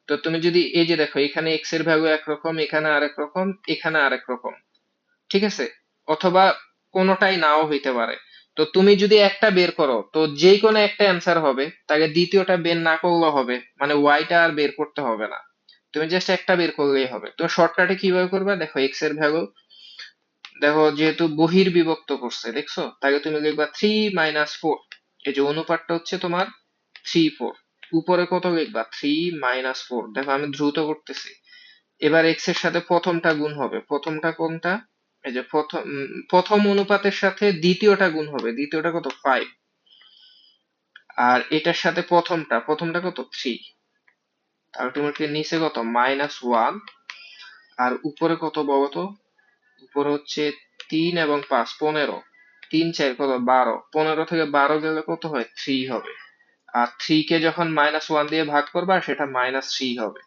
তো তুমি যদি এই যে দেখো এখানে এক্স এর ভ্যালু একরকম, এখানে আরেক রকম, এখানে আরেক রকম, ঠিক আছে। অথবা কোনোটাই নাও হইতে পারে। তো তুমি যদি একটা বের করো তো যে কোনো একটা অ্যান্সার হবে, তাকে দ্বিতীয়টা বের না করলেও হবে, মানে ওয়াইটা আর বের করতে হবে না। তুমি জাস্ট একটা বের করলেই হবে। তো শর্টকাটে কিভাবে করবে, দেখো এক্স এর ভ্যালু, দেখো যেহেতু বহির্বিভক্ত করছে দেখছো, তাকে তুমি লিখবা 3 - 4। এই যে অনুপাতটা হচ্ছে তোমার 3 4। উপরে কত লিখবা, 3 - 4। দেখো আমি দ্রুত করতেছি। এবার এক্স এর সাথে প্রথমটা গুণ হবে, প্রথমটা কোনটা, এই যে প্রথম অনুপাতের সাথে দ্বিতীয়টা গুণ হবে, দ্বিতীয়টা কত, 5। আর এটার সাথে প্রথমটা কত, 3। আলটিমেটলি নিচে কত, -1। আর উপরে কত বলতো, উপরে হচ্ছে 3 এবং 5, 15। 3 4 কত, 12। 15 থেকে 12 গেলে কত হয়, 3 হবে। আর 3 কে যখন -1 দিয়ে ভাগ করবা সেটা -3 হবে।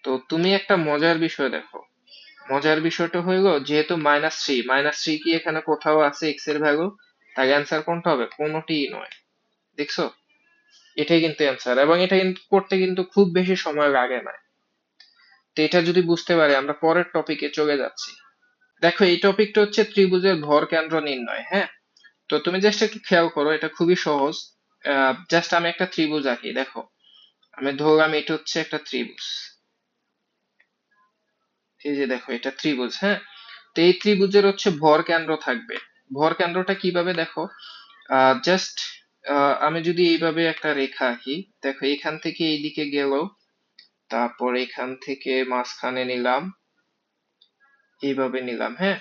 তো তুমি একটা মজার বিষয় দেখো, মজার বিষয়টা হইলো যেহেতু -3 কি এখানে কোথাও আছে এক্স এর ভ্যালু, তাই অ্যান্সার কোনটা হবে, কোনোটিই নয়। দেখছো, এটাই কিন্তু অ্যান্সার, এবং এটা কিন্তু করতে কিন্তু খুব বেশি সময় লাগে না। তো এটা যদি বুঝতে পারি, আমরা পরের টপিকে চলে যাচ্ছি। দেখো এই টপিকটা হচ্ছে ত্রিভুজের ভর কেন্দ্র নির্ণয়, হ্যাঁ। তো তুমি জাস্ট একটু খেয়াল করো, এটা খুবই সহজ। জাস্ট আমি একটা ত্রিভুজ আঁকি, দেখো আমি ধরলাম এটা হচ্ছে একটা ত্রিভুজ, এই যে দেখো এটা ত্রিভুজ, হ্যাঁ। তো এই ত্রিভুজের হচ্ছে ভর কেন্দ্র থাকবে। ভর কেন্দ্রটা কিভাবে দেখো, জাস্ট আমি যদি এইভাবে একটা রেখা আঁকি, দেখো এখান থেকে এইদিকে গেল, তারপর এখান থেকে মাঝখানে নিলাম, এইভাবে নিলাম, হ্যাঁ।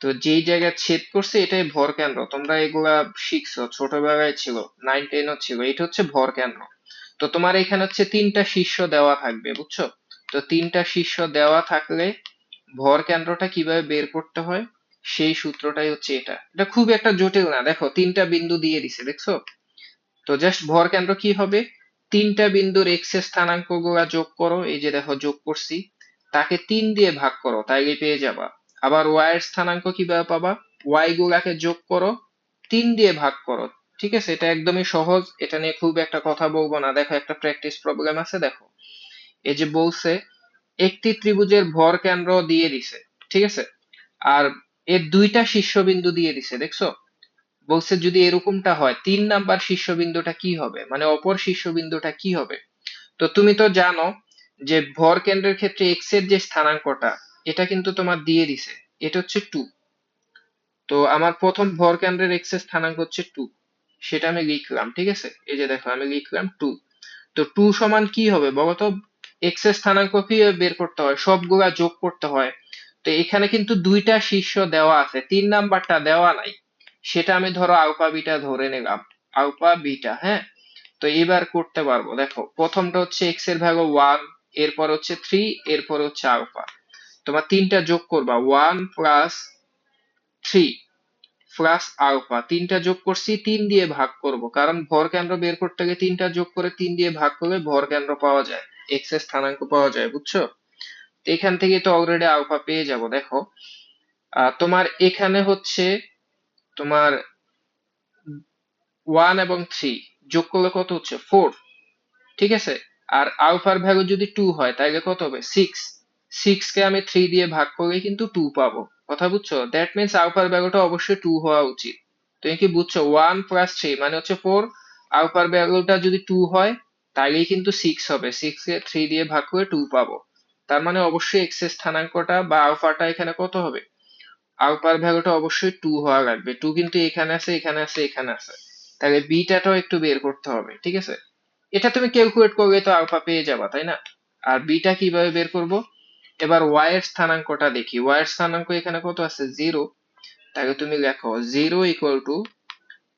তো যেই জায়গায় ছেদ করছে এটাই ভর কেন্দ্র, তোমরা এগুলা শিখছো, ছোটবেলায় ছিল, 9-10ও ছিল, এটা হচ্ছে ভর কেন্দ্র। তো তোমার এখানে হচ্ছে তিনটা শীর্ষ দেওয়া থাকবে, বুঝছো? তো তিনটা শীর্ষ দেওয়া থাকলে ভর কেন্দ্রটা কিভাবে বের করতে হয় সেই সূত্রটাই হচ্ছে এটা। এটা খুব একটা জটিল না, দেখো তিনটা বিন্দু দিয়ে দিছে, দেখছো? তো জাস্ট ভর কেন্দ্র কি হবে, তিনটা বিন্দুর এক্স এর স্থানাঙ্ক গুলা যোগ করো, এই যে দেখো যোগ করছি, তাকে 3 দিয়ে ভাগ করো, তাইলে পেয়ে যাবা। আবার ওয়াই এর স্থানাঙ্ক কিভাবে পাবা, ওয়াই গুলাকে যোগ করো, 3 দিয়ে ভাগ করো। ঠিক আছে, এটা একদমই সহজ, এটা নিয়ে খুব একটা কথা বলবো না। দেখো একটা প্র্যাকটিস প্রবলেম আছে, দেখো এই যে বলছে একটি ত্রিভুজের ভর কেন্দ্র দিয়ে দিছে, ঠিক আছে, আর এর দুইটা শীর্ষবিন্দু দিয়ে দিছে, দেখছো? বলছে যদি এরকমটা হয় 3 নাম্বার শীর্ষবিন্দুটা কি হবে, মানে অপর শীর্ষবিন্দুটা কি হবে। তো তুমি তো জানো যে ভর কেন্দ্রের ক্ষেত্রে এক্স এর যে স্থানাঙ্কটা, এটা কিন্তু তোমার দিয়ে দিছে, এটা হচ্ছে 2। তো আমার প্রথম ভর কেন্দ্রের এক্স এর স্থানাঙ্ক হচ্ছে 2, সেটা আমি লিখলাম, ঠিক আছে, এই যে দেখো আমি লিখলাম 2। তো 2 সমান কি হবে বলতো, এক্স এর স্থানাঙ্ক কি বের করতে হয়, সবগুলা যোগ করতে হয়। তো এখানে কিন্তু দুইটা শীর্ষ দেওয়া আছে, 3 নাম্বারটা দেওয়া নাই, সেটা আমি ধরো আলফা বিটা ধরে নিলাম, আলফা বিটা, হ্যাঁ। তো এবার করতে পারবো, দেখো প্রথমটা হচ্ছে এক্স এর ভ্যালু 1, এরপর হচ্ছে 3, এরপর হচ্ছে আলফা। তোমার তিনটা যোগ করবা, 1 প্লাস 3 প্লাস আলফা, তিনটা যোগ করছি, 3 দিয়ে ভাগ করব, কারণ ভর কেন্দ্র বের করতে গেলে তিনটা যোগ করে 3 দিয়ে ভাগ করলে ভর কেন্দ্র পাওয়া যায়, এক্স এর স্থানাঙ্ক পাওয়া যায়, বুঝছো? তো এখান থেকে তো অলরেডি আলফা পেয়ে যাব, দেখো তোমার এখানে হচ্ছে তোমার 1 এবং 3 যোগ করলে কত হচ্ছে 4, ঠিক আছে। আর আলফার ভ্যালু যদি 2 হয় তাহলে কত হবে 6, 6 কে আমি 3 দিয়ে ভাগ করলে কিন্তু 2 পাবো, কথা বুঝছো? দ্যাট মিন্স আলফার ভ্যালুটা অবশ্যই 2 হওয়া উচিত। তুমি কি বুঝছো, 1 প্লাস 3 মানে হচ্ছে 4, আলফার ভ্যালুটা যদি 2 হয় তাহলেই কিন্তু 6 হবে, 6 কে 3 দিয়ে ভাগ করে 2 পাবো। তার মানে অবশ্যই এক্স এর স্থানাঙ্কটা বা আলফাটা এখানে কত হবে, আলফার ভ্যালুটা অবশ্যই 2 হওয়া লাগবে। 2 কিন্তু এখানে আছে, এখানে আছে, এখানে আছে, তাহলে বিটাটাও একটু বের করতে হবে, ঠিক আছে। এটা তুমি ক্যালকুলেট করলে তো আলফা পেয়ে যাবা, তাই না? আর বিটা কিভাবে বের করব, এবার ওয়াই এর স্থানাঙ্কটা দেখি, ওয়াই এর স্থানাঙ্ক এখানে কত আছে 0, তাহলে তুমি লেখো 0 ইকুয়াল টু,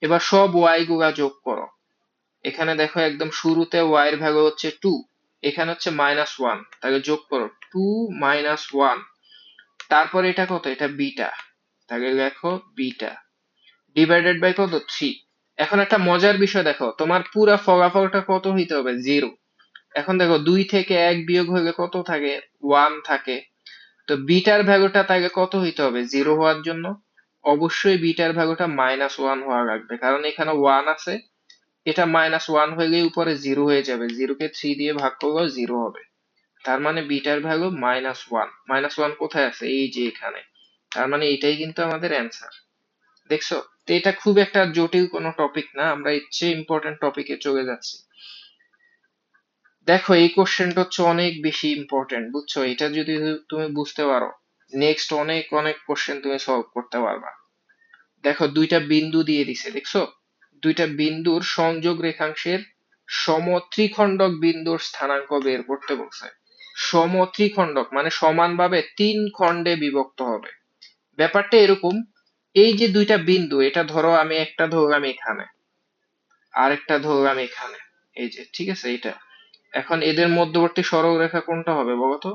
এবার সব ওয়াই গুলা যোগ করো। এখানে দেখো একদম শুরুতে ওয়াই এর ভ্যালু হচ্ছে 2, এখানে হচ্ছে -1, তাহলে যোগ করো 2 -1, তারপর এটা কত, এটা বিটা, তাহলে লেখো বিটা ডিভাইডেড বাই কত 3। এখন একটা মজার বিষয় দেখো, তোমার পুরা ফলাফলটা কত হইতে হবে 0। এখন দেখো 2 থেকে 1 বিয়োগ হলে কত থাকে, 1 থাকে। তো বিটার ভ্যালুটা তাহলে কত হইতে হবে 0 হওয়ার জন্য, অবশ্যই বিটার ভ্যালুটা -1 হওয়া লাগবে, কারণ এখানে 1 আছে, এটা -1 হইলেই উপরে 0 হয়ে যাবে, 0 কে 3 দিয়ে ভাগ করলেও 0 হবে। তার মানে বিটার ভ্যালু -1, -1 কোথায় আছে, এই যে এখানে। তার মানে এটাই কিন্তু আমাদের অ্যান্সার, দেখছো? তো এটা খুব একটা জটিল কোনো টপিক না, আমরা এর চেয়ে ইম্পর্টেন্ট টপিকে চলে যাচ্ছি। দেখো এই কোশ্চেনটা হচ্ছে অনেক বেশি ইম্পর্টেন্ট, বুঝছো? এটা যদি তুমি বুঝতে পারো, নেক্সট অনেক অনেক কোশ্চেন তুমি সলভ করতে পারবা। দেখো দুইটা বিন্দু দিয়ে দিছে, দেখছো? দুইটা বিন্দুর সংযোগ রেখাংশের সমত্রিখণ্ডক বিন্দুর স্থানাঙ্ক বের করতে বলছে। সমত্রিখণ্ডক মানে সমানভাবে 3 খণ্ডে বিভক্ত হবে। ব্যাপারটা এরকম, এই যে দুইটা বিন্দু, এটা ধরো আমি একটা ধরলাম এখানে, আরেকটা ধরলাম এখানে, এই যে, ঠিক আছে, এটা। এখন এদের মধ্যবর্তী সরলরেখা কোনটা হবে বলতো?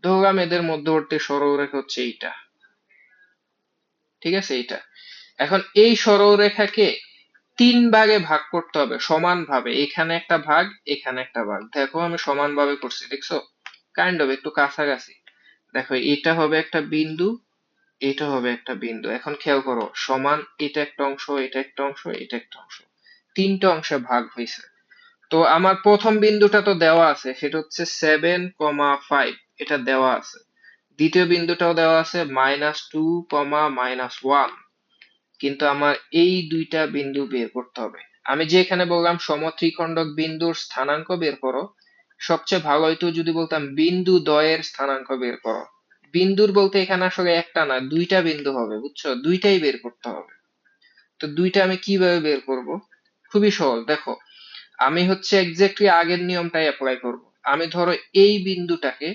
ধরলাম এদের মধ্যবর্তী সরলরেখা হচ্ছে এইটা, ঠিক আছে, এইটা। এখন এই সরলরেখাকে 3 ভাগে ভাগ করতে হবে সমানভাবে, এখানে একটা ভাগ, এখানে একটা ভাগ। দেখো আমি সমানভাবে করছি, দেখছো? কাইন্ড অফ একটু কাছাকাছি। দেখো এটা হবে একটা বিন্দু, এটা হবে একটা বিন্দু। এখন খেয়াল করো, সমান, এটা একটা অংশ, এটা একটা অংশ, এটা একটা অংশ, তিনটা অংশে ভাগ হয়েছে। তো আমার প্রথম বিন্দুটা তো দেওয়া আছে, সেটা হচ্ছে 7,5, এটা দেওয়া আছে। দ্বিতীয় বিন্দুটাও দেওয়া আছে -2, কিন্তু আমার এই দুইটা বিন্দু বের করতে হবে। আমি যে এখানে বললাম সমত্রিখণ্ডক বিন্দুর স্থানাঙ্ক বের করো, সবচেয়ে ভালো হইতো যদি বলতাম বিন্দু দ্বয়ের স্থানাঙ্ক বের করো। বিন্দুর বলতে এখানে আসলে একটা না, দুইটা বিন্দু হবে, বুঝছো? দুইটাই বের করতে হবে। তো দুইটা আমি কিভাবে বের করব? খুবই সহজ, দেখো। আমি হচ্ছে এক্স্যাক্টলি আগের নিয়মটাই অ্যাপ্লাই করব। আমি ধরো এই বিন্দুটাকে,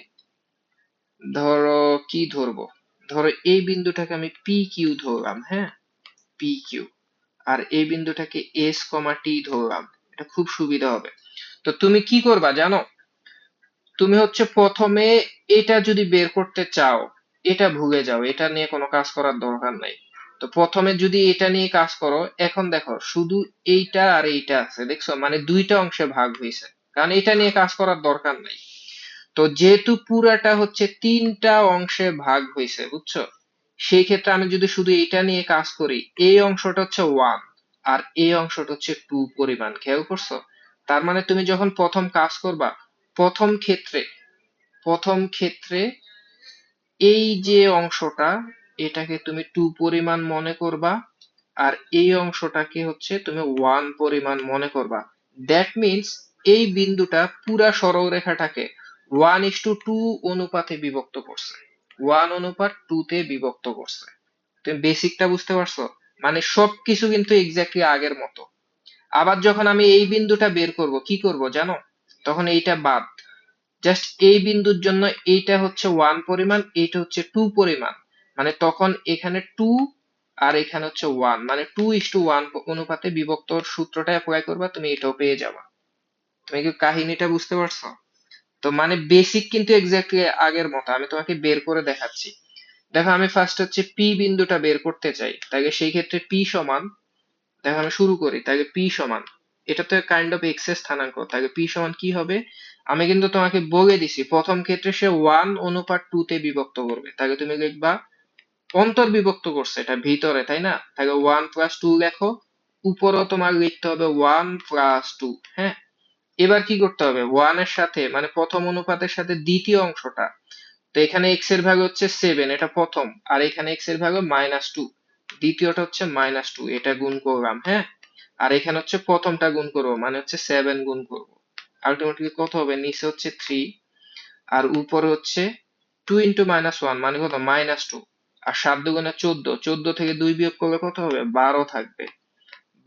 ধরো কি ধরবো, ধরো এই বিন্দুটাকে আমি পি কিউ ধরলাম, হ্যাঁ, পি কিউ। আর এই বিন্দুটাকে এস কমা টি ধরলাম। এটা খুব সুবিধা হবে। তো তুমি কি করবা জানো? তুমি হচ্ছে প্রথমে এটা যদি বের করতে চাও, এটা ভুলে যাও, এটা নিয়ে কোনো কাজ করার দরকার নাই। তো প্রথমে যদি এটা নিয়ে কাজ করো, এখন দেখো শুধু এইটা আর এইটা আছে, দেখছো? মানে দুইটা অংশে ভাগ হয়েছে, কারণ এটা নিয়ে কাজ করার দরকার নাই। তো যেহেতু পুরাটা হচ্ছে তিনটা অংশে ভাগ হয়েছে, বুঝছো? সেই ক্ষেত্রে আমি যদি শুধু এটা নিয়ে কাজ করি, এই অংশটা হচ্ছে ওয়ান আর এই অংশটা হচ্ছে টু পরিমাণ, খেয়াল করছো? তার মানে তুমি যখন প্রথম কাজ করবা, প্রথম ক্ষেত্রে প্রথম ক্ষেত্রে এই যে অংশটা, এটাকে তুমি টু পরিমাণ মনে করবা, আর এই অংশটাকে হচ্ছে তুমি ওয়ান পরিমাণ মনে করবা। দ্যাট মিন্স এই বিন্দুটা পুরা সরলরেখাটাকে 1:2 অনুপাতে বিভক্ত করছে, 1:2 তে বিভক্ত করছে। তুমি বেসিকটা বুঝতে পারছো? মানে সবকিছু কিন্তু এক্স্যাক্টলি আগের মতো। আবার যখন আমি এই বিন্দুটা বের করব, কি করব জানো? তখন এইটা বাদ, জাস্ট এই বিন্দুর জন্য এইটা হচ্ছে ওয়ান পরিমাণ, এইটা হচ্ছে টু পরিমাণ। মানে তখন এখানে টু আর এখানে হচ্ছে ওয়ান, মানে 2:1 অনুপাতে বিভক্তর সূত্রটা অ্যাপ্লাই করবা, তুমি এটাও পেয়ে যাবা। তুমি কি কাহিনীটা বুঝতে পারছো? তো মানে বেসিক কিন্তু এক্স্যাক্টলি আগের মতো। আমি তোমাকে বের করে দেখাচ্ছি। দেখো, আমি ফার্স্ট হচ্ছে পি বিন্দুটা বের করতে চাই, তাহলে সেই ক্ষেত্রে পি সমান, দেখো আমি শুরু করি, তাহলে পি সমান, এটা তো কাইন্ড অফ এক্স এর স্থানাঙ্ক, তাহলে পি সমান কি হবে? আমি কিন্তু তোমাকে বলে দিছি প্রথম ক্ষেত্রে সে 1:2 তে বিভক্ত করবে, তাহলে তুমি লিখবা অন্তর্বিভক্ত করছে, এটা ভিতরে, তাই না? তাহলে 1+2 লেখো। উপরেও তোমার লিখতে হবে 1+2। হ্যাঁ, এবার কি করতে হবে? ওয়ান এর সাথে, মানে প্রথম অনুপাতের সাথে দ্বিতীয় অংশটা, তো এখানে এক্স এর ভ্যালু হচ্ছে 7, এটা প্রথম, আর এখানে এক্স এর ভ্যালু -2, দ্বিতীয়টা হচ্ছে -2, এটা গুণ করলাম, হ্যাঁ। আর এখানে হচ্ছে প্রথমটা গুণ করবো, মানে হচ্ছে 7 গুণ করবো। আলটিমেটলি কত হবে? নিচে হচ্ছে 3, আর উপরে হচ্ছে 2 × -1 মানে কত? -2। আর 7 × 2 = 14, 14 থেকে 2 বিয়োগ করলে কত হবে? 12 থাকবে।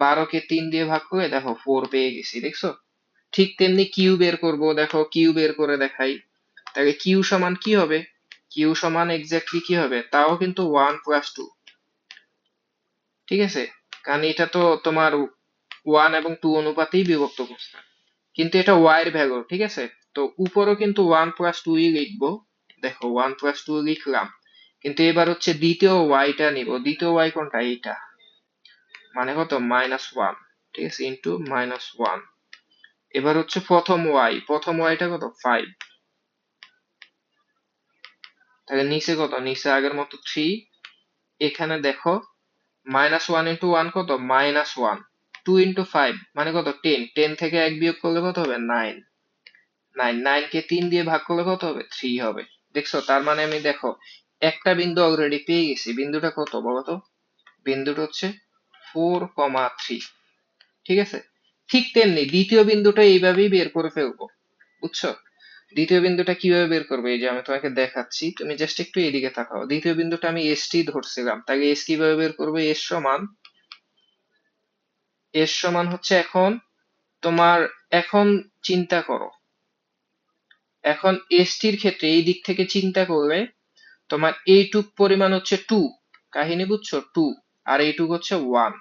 12 কে 3 দিয়ে ভাগ করে দেখো 4 পেয়ে গেছি, দেখছো? ঠিক তেমনি কিউ বের করবো, দেখো কিউ বের করে দেখাই। তাহলে কিউ সমান কি হবে? কিউ সমান এক্স্যাক্টলি কি হবে? তাও কিন্তু 1+2, ঠিক আছে? কারণ এটা তো তোমার 1 এবং 2 অনুপাতেই বিভক্ত করছে, কিন্তু এটা ওয়াই এর ভ্যালু, ঠিক আছে? তো উপরও কিন্তু 1+2 ই লিখবো। দেখো 1+2 লিখলাম, কিন্তু এবার হচ্ছে দ্বিতীয় ওয়াইটা নিব। দ্বিতীয় ওয়াই কোনটা? এইটা, মানে কত? -1, ঠিক আছে, ইন্টু -1। এবার হচ্ছে প্রথম ওয়াই, প্রথম ওয়াইটা কত? 5। তাহলে নিচে কত? নিচে আগের মতো 3। এখানে দেখো -1 × 1 কত? -1। 2 × 5 মানে কত? 10, 10 থেকে 1 বিয়োগ করলে কত হবে? 9, 9, 9 কে 3 দিয়ে ভাগ করলে কত হবে? 3 হবে। দেখছো? তার মানে আমি দেখো একটা বিন্দু অলরেডি পেয়ে গেছি। বিন্দুটা কত বলতো? বিন্দুটা হচ্ছে 4,3, ঠিক আছে? ঠিক তেমনি দ্বিতীয় বিন্দুটা এইভাবেই বের করে ফেলবো, বুঝছো? দ্বিতীয় বিন্দুটা কিভাবে বের করবে? এই যে আমি তোমাকে দেখাচ্ছি, তুমি জাস্ট একটু এদিকে তাকাও। দ্বিতীয় বিন্দুটা আমি এস টি ধরছিলাম, তাহলে এস কিভাবে বের করবে? এস সমান হচ্ছে এখন তোমার, এখন চিন্তা করো, এখন এস টির ক্ষেত্রে এই দিক থেকে চিন্তা করলে তোমার এইটুক পরিমাণ হচ্ছে 2, কাহিনী বুঝছো? 2, আর এইটুক হচ্ছে 1।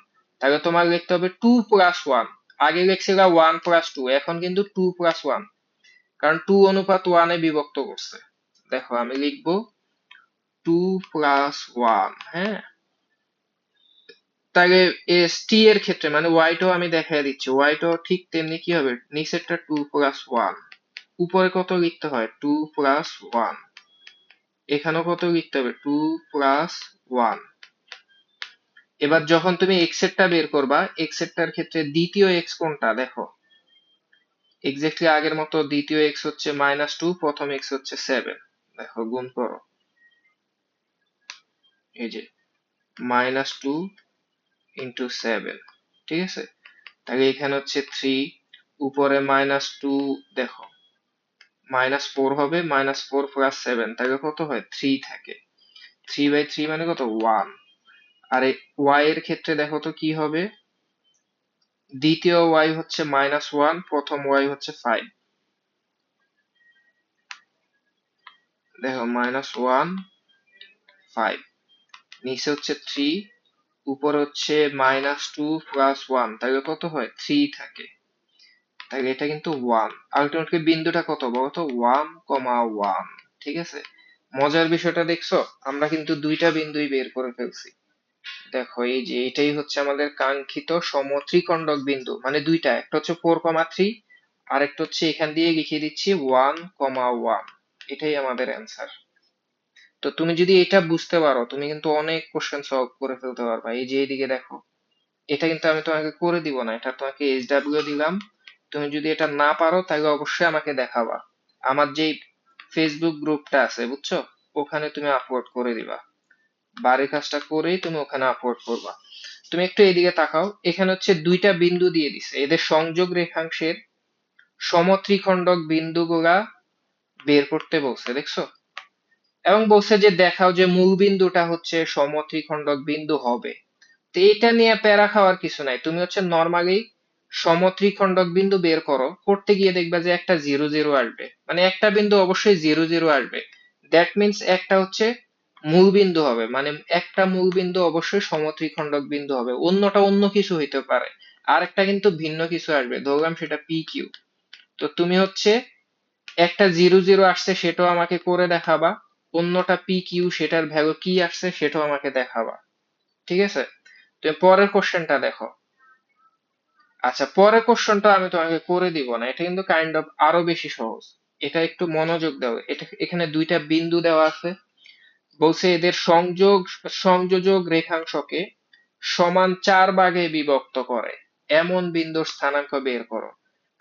তাহলে তোমার লিখতে হবে 2+1। আগে লিখছিলা 1+2, এখন কিন্তু 2+1, কারণ 2:1 এ বিভক্ত করছে। দেখো আমি লিখবো 2+1, হ্যাঁ। তাহলে এস টি এর ক্ষেত্রে মানে ওয়াইটাও আমি দেখাই দিচ্ছি, ওয়াইটাও ঠিক তেমনি কি হবে? নিচেরটা 2+1, উপরে কত লিখতে হয়? 2+1, এখানেও কত লিখতে হবে? 2+1। এবার যখন তুমি এক্স এরটা বের করবা, এক্স এরটার ক্ষেত্রে দ্বিতীয় এক্স কোনটা? দেখো এক্স্যাক্টলি আগের মতো, দ্বিতীয় এক্স হচ্ছে -2, প্রথম এক্স হচ্ছে 7। দেখো গুণ করো, এই যে -2 × 7, ঠিক আছে? তাহলে এখানে হচ্ছে 3, উপরে -2, দেখো -4 হবে, -4 প্লাস 7 তাহলে কত হয় 3 থাকে। 3/3 মানে কত 1। আর এই y এর ক্ষেত্রে দেখো তো কি হবে, দ্বিতীয় y হচ্ছে -1, প্রথম y হচ্ছে 5। দেখো -1 5, নিচে হচ্ছে 3, উপরে হচ্ছে -2 প্লাস 1 তাহলে কত হয় 3 থাকে। তাহলে এটা কিন্তু 1, আলটিমেটলি বিন্দুটা কত বলতো 1,1। ঠিক আছে, মজার বিষয়টা দেখছো, আমরা কিন্তু দুইটা বিন্দুই বের করে ফেলছি। দেখো এই যে এটাই হচ্ছে আমাদের কাঙ্ক্ষিত সমত্রিকোণক বিন্দু, মানে দুইটা, একটা হচ্ছে 4,3 আর একটা হচ্ছে এখান দিয়ে লিখে দিচ্ছি 1,1। এটাই আমাদের অ্যান্সার। তো তুমি যদি এটা বুঝতে পারো তুমি কিন্তু অনেক কোশ্চেন সলভ করে ফেলতে পারবা। এই যে এইদিকে দেখো, এটা কিন্তু আমি তোমাকে করে দিব না, এটা তোমাকে SW দিলাম। তুমি যদি এটা না পারো তাহলে অবশ্যই আমাকে দেখাবা। আমার যে ফেসবুক গ্রুপটা আছে বুঝছো, ওখানে তুমি আপলোড করে দিবা। বাড়ির কাজটা করেই তুমি ওখানে আপলোড করবা। তুমি একটু এদিকে তাকাও, এখানে হচ্ছে দুইটা বিন্দু দিয়ে দিছে, এদের সংযোগ রেখাংশের সমত্রিখণ্ডক বিন্দুগুলা বের করতে বলছে, দেখছো? এবং বলছে যে দেখাও যে মূল বিন্দুটা হচ্ছে সমত্রিখণ্ডক বিন্দু হবে। তো এটা নিয়ে প্যারা খাওয়ার কিছু নাই, তুমি হচ্ছে নর্মালি সমত্রিখণ্ডক বিন্দু বের করো, করতে গিয়ে দেখবা যে একটা 0 0 আসবে, মানে একটা বিন্দু অবশ্যই 0 0 আসবে। দ্যাট মিন্স একটা হচ্ছে মূল বিন্দু হবে, মানে একটা মূল বিন্দু অবশ্যই সমত্রিখণ্ডক বিন্দু হবে, অন্যটা অন্য কিছু হইতে পারে। আর একটা কিন্তু ভিন্ন কিছু আসবে, ধরলাম সেটা PQ। তো তুমি হচ্ছে একটা 0 0 আসছে সেটাও আমাকে করে দেখাবা, অন্যটা PQ সেটার ভ্যালু কি আসছে সেটাও আমাকে দেখাবা। ঠিক আছে, তুমি পরের কোশ্চেনটা দেখো। আচ্ছা, পরের কোশ্চেনটা আমি তোমাকে করে দিব না, এটা কিন্তু কাইন্ড অফ আরো বেশি সহজ। এটা একটু মনোযোগ দাও, এটা এখানে দুইটা বিন্দু দেওয়া আছে, বলছে এদের সংযোজক রেখাংশকে সমান 4 ভাগে বিভক্ত করে এমন বিন্দুর স্থানাঙ্ক বের করো।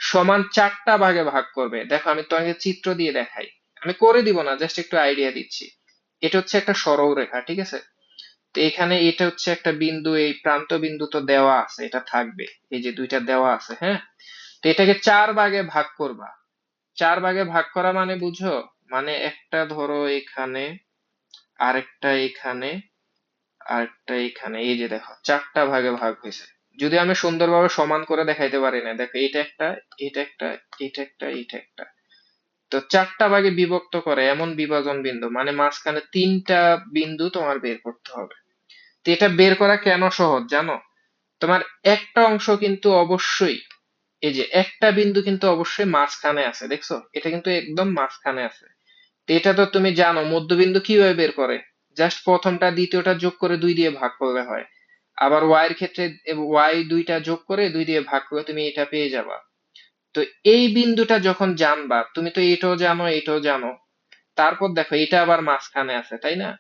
সমান 4টা ভাগে ভাগ করবে, দেখো আমি তোমাকে চিত্র দিয়ে দেখাই, আমি করে দিব না, জাস্ট একটু আইডিয়া দিচ্ছি। এটা হচ্ছে একটা সরল রেখা, ঠিক আছে? তো এখানে এটা হচ্ছে একটা বিন্দু, এই প্রান্ত বিন্দু তো দেওয়া আছে, এটা থাকবে, এই যে দুইটা দেওয়া আছে, হ্যাঁ। তো এটাকে 4 ভাগে ভাগ করবা। 4 ভাগে ভাগ করা মানে বুঝো, মানে একটা ধরো এখানে, আরেকটা এখানে, আরেকটা এখানে, এই যে দেখো 4টা ভাগে ভাগ হয়েছে। যদি আমি সুন্দরভাবে সমান করে দেখাইতে পারি না, দেখো এটা একটা, এটা একটা, এটা একটা, এটা একটা। তো 4টা ভাগে বিভক্ত করে এমন বিভাজন বিন্দু, মানে মাঝখানে 3টা বিন্দু তোমার বের করতে হবে। তো এটা বের করা কেন সহজ জানো? তোমার একটা অংশ কিন্তু অবশ্যই, এই যে একটা বিন্দু কিন্তু অবশ্যই মাঝখানে আছে, দেখছো? এটা কিন্তু একদম মাঝখানে আছে। তো এটা তো তুমি জানো মধ্যবিন্দু কিভাবে বের করে, জাস্ট প্রথমটা দ্বিতীয়টা যোগ করে 2 দিয়ে ভাগ করলে হয়। আবার y এর ক্ষেত্রে y দুইটা যোগ করে 2 দিয়ে ভাগ করলে তুমি এটা পেয়ে যাবা। তো এই বিন্দুটা যখন জানবা, তুমি তো এটাও জানো এটাও জানো, তারপর দেখো এটা আবার মাঝখানে আছে, তাই না?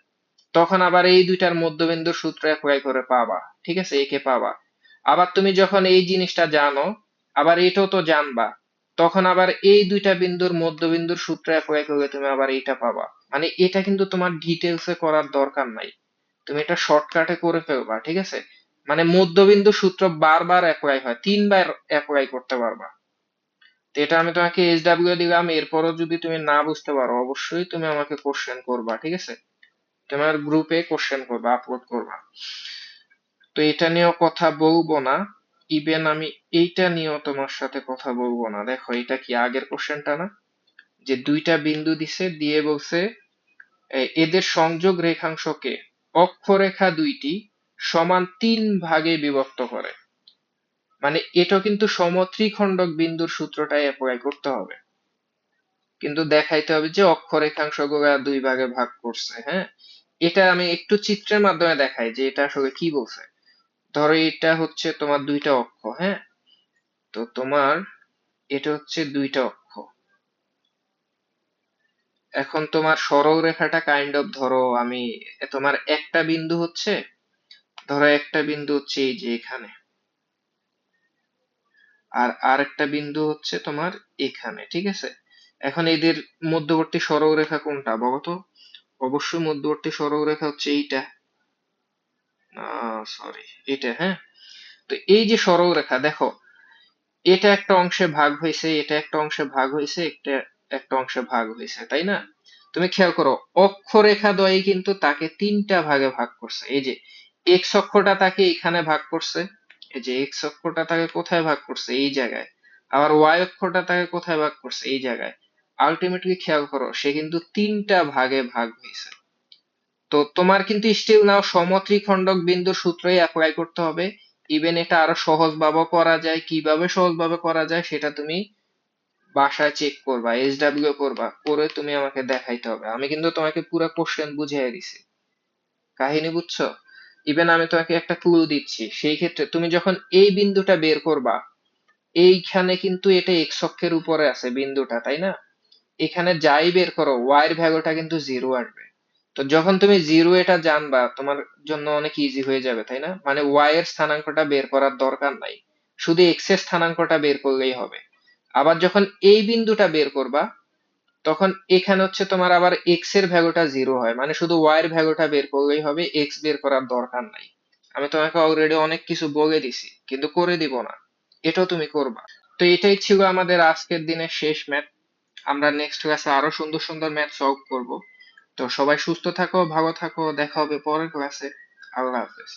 তখন আবার এই দুইটার মধ্যবিন্দুর সূত্র অ্যাপ্লাই করে পাবা, ঠিক আছে, একে পাবা। আবার তুমি যখন এই জিনিসটা জানো, আবার এটাও তো জানবা, তখন আবার এই দুইটা বিন্দুর মধ্যবিন্দুর সূত্র অ্যাপ্লাই করলে তুমি আবার এইটা পাবা। মানে এটা কিন্তু তোমার ডিটেলসে করার দরকার নাই, তুমি এটা শর্টকাটে করে ফেলবা, ঠিক আছে? মানে মধ্যবিন্দু সূত্র বারবার অ্যাপ্লাই হয়, 3বার অ্যাপ্লাই করতে পারবা। তো এটা আমি তোমাকে SW দিলাম, এরপরও যদি তুমি না বুঝতে পারো অবশ্যই তুমি আমাকে কোশ্চেন করবা, ঠিক আছে? তোমার গ্রুপে কোশ্চেন করবা, আপলোড করবা। তো এটা নিয়েও কথা বলবো না, ইভেন আমি এইটা নিয়েও তোমার সাথে কথা বলবো না। দেখো এটা কি আগের কোশ্চেনটা না, যে দুইটা বিন্দু দিছে, দিয়ে বলছে এদের সংযোগ রেখাংশকে অক্ষরেখা দুইটি সমান 3 ভাগে বিভক্ত করে। মানে এটা কিন্তু সমত্রিখণ্ডক বিন্দুর সূত্রটাই অ্যাপ্লাই করতে হবে, কিন্তু দেখাইতে হবে যে অক্ষরেখাংশ গুলা 2 ভাগে ভাগ করছে, হ্যাঁ। এটা আমি একটু চিত্রের মাধ্যমে দেখাই যে এটা আসলে কি বলছে। ধরো এটা হচ্ছে তোমার দুইটা অক্ষ, হ্যাঁ। তো তোমার এটা হচ্ছে দুইটা অক্ষ। এখন তোমার সরল রেখাটা কাইন্ড অফ ধরো আমি, তোমার একটা বিন্দু হচ্ছে, ধরো একটা বিন্দু হচ্ছে এই যে এখানে, আর আরেকটা বিন্দু হচ্ছে তোমার এখানে, ঠিক আছে? এখন এদের মধ্যবর্তী সরল রেখা কোনটা বলো তো? অবশ্যই মধ্যবর্তী সরল রেখা হচ্ছে এইটা, সরি, এটা, হ্যাঁ। তো এই যে সরল রেখা দেখো, এটা একটা অংশে ভাগ হয়েছে, এটা একটা অংশে ভাগ হয়েছে, একটা অংশে ভাগ হয়েছে, তাই না? তুমি খেয়াল করো, অক্ষরেখা দ্বয়ে কিন্তু তাকে তিনটা ভাগে ভাগ করছে। এই যে এক্স অক্ষটা তাকে এখানে ভাগ করছে, এই যে এক্স অক্ষটা তাকে কোথায় ভাগ করছে, এই জায়গায়। আবার ওয়াই অক্ষটা তাকে কোথায় ভাগ করছে, এই জায়গায়। আলটিমেটলি খেয়াল করো, সে কিন্তু তিনটা ভাগে ভাগ হয়েছে। তো তোমার কিন্তু স্টিল নাও সমত্রিখণ্ডক বিন্দুর সূত্রই অ্যাপ্লাই করতে হবে। ইভেন এটা আরো সহজভাবে করা যায়, কিভাবে সহজভাবে করা যায় সেটা তুমি বাসায় চেক করবা, এইচডব্লিউ করবা, করে তুমি আমাকে দেখাইতে হবে। আমি কিন্তু তোমাকে পুরো কোশ্চেন বুঝিয়ে দিছি, কাহিনী বুঝছো? ইভেন আমি তোমাকে একটা ক্লু দিচ্ছি, সেই ক্ষেত্রে তুমি যখন এই বিন্দুটা বের করবা, এইখানে কিন্তু এটা এক্স অক্ষের উপরে আছে বিন্দুটা, তাই না? এখানে যাই বের করো, ওয়াই এর ভ্যালুটা কিন্তু জিরো আসবে। তো যখন তুমি জিরো এটা জানবা, তোমার জন্য অনেক ইজি হয়ে যাবে, তাই না? মানে ওয়াই এর স্থানাঙ্কটা বের করার দরকার নাই, শুধু এক্স এর স্থানাঙ্কটা বের করলেই হবে। আবার যখন এই বিন্দুটা বের করবা, তখন এখানে হচ্ছে তোমার আবার এক্স এর ভ্যালুটা জিরো হয়, মানে শুধু ওয়াই এর ভ্যালুটা বের করলেই হবে, এক্স বের করার দরকার নাই। আমি তোমাকে অলরেডি অনেক কিছু বলে দিছি, কিন্তু করে দিব না, এটাও তুমি করবা। তো এটাই ছিল আমাদের আজকের দিনের শেষ ম্যাথ। আমরা নেক্সট ক্লাসে আরো সুন্দর সুন্দর ম্যাথ সলভ করব। তো সবাই সুস্থ থাকো, ভালো থাকো, দেখা হবে পরের ক্লাসে। আল্লাহ হাফেজ।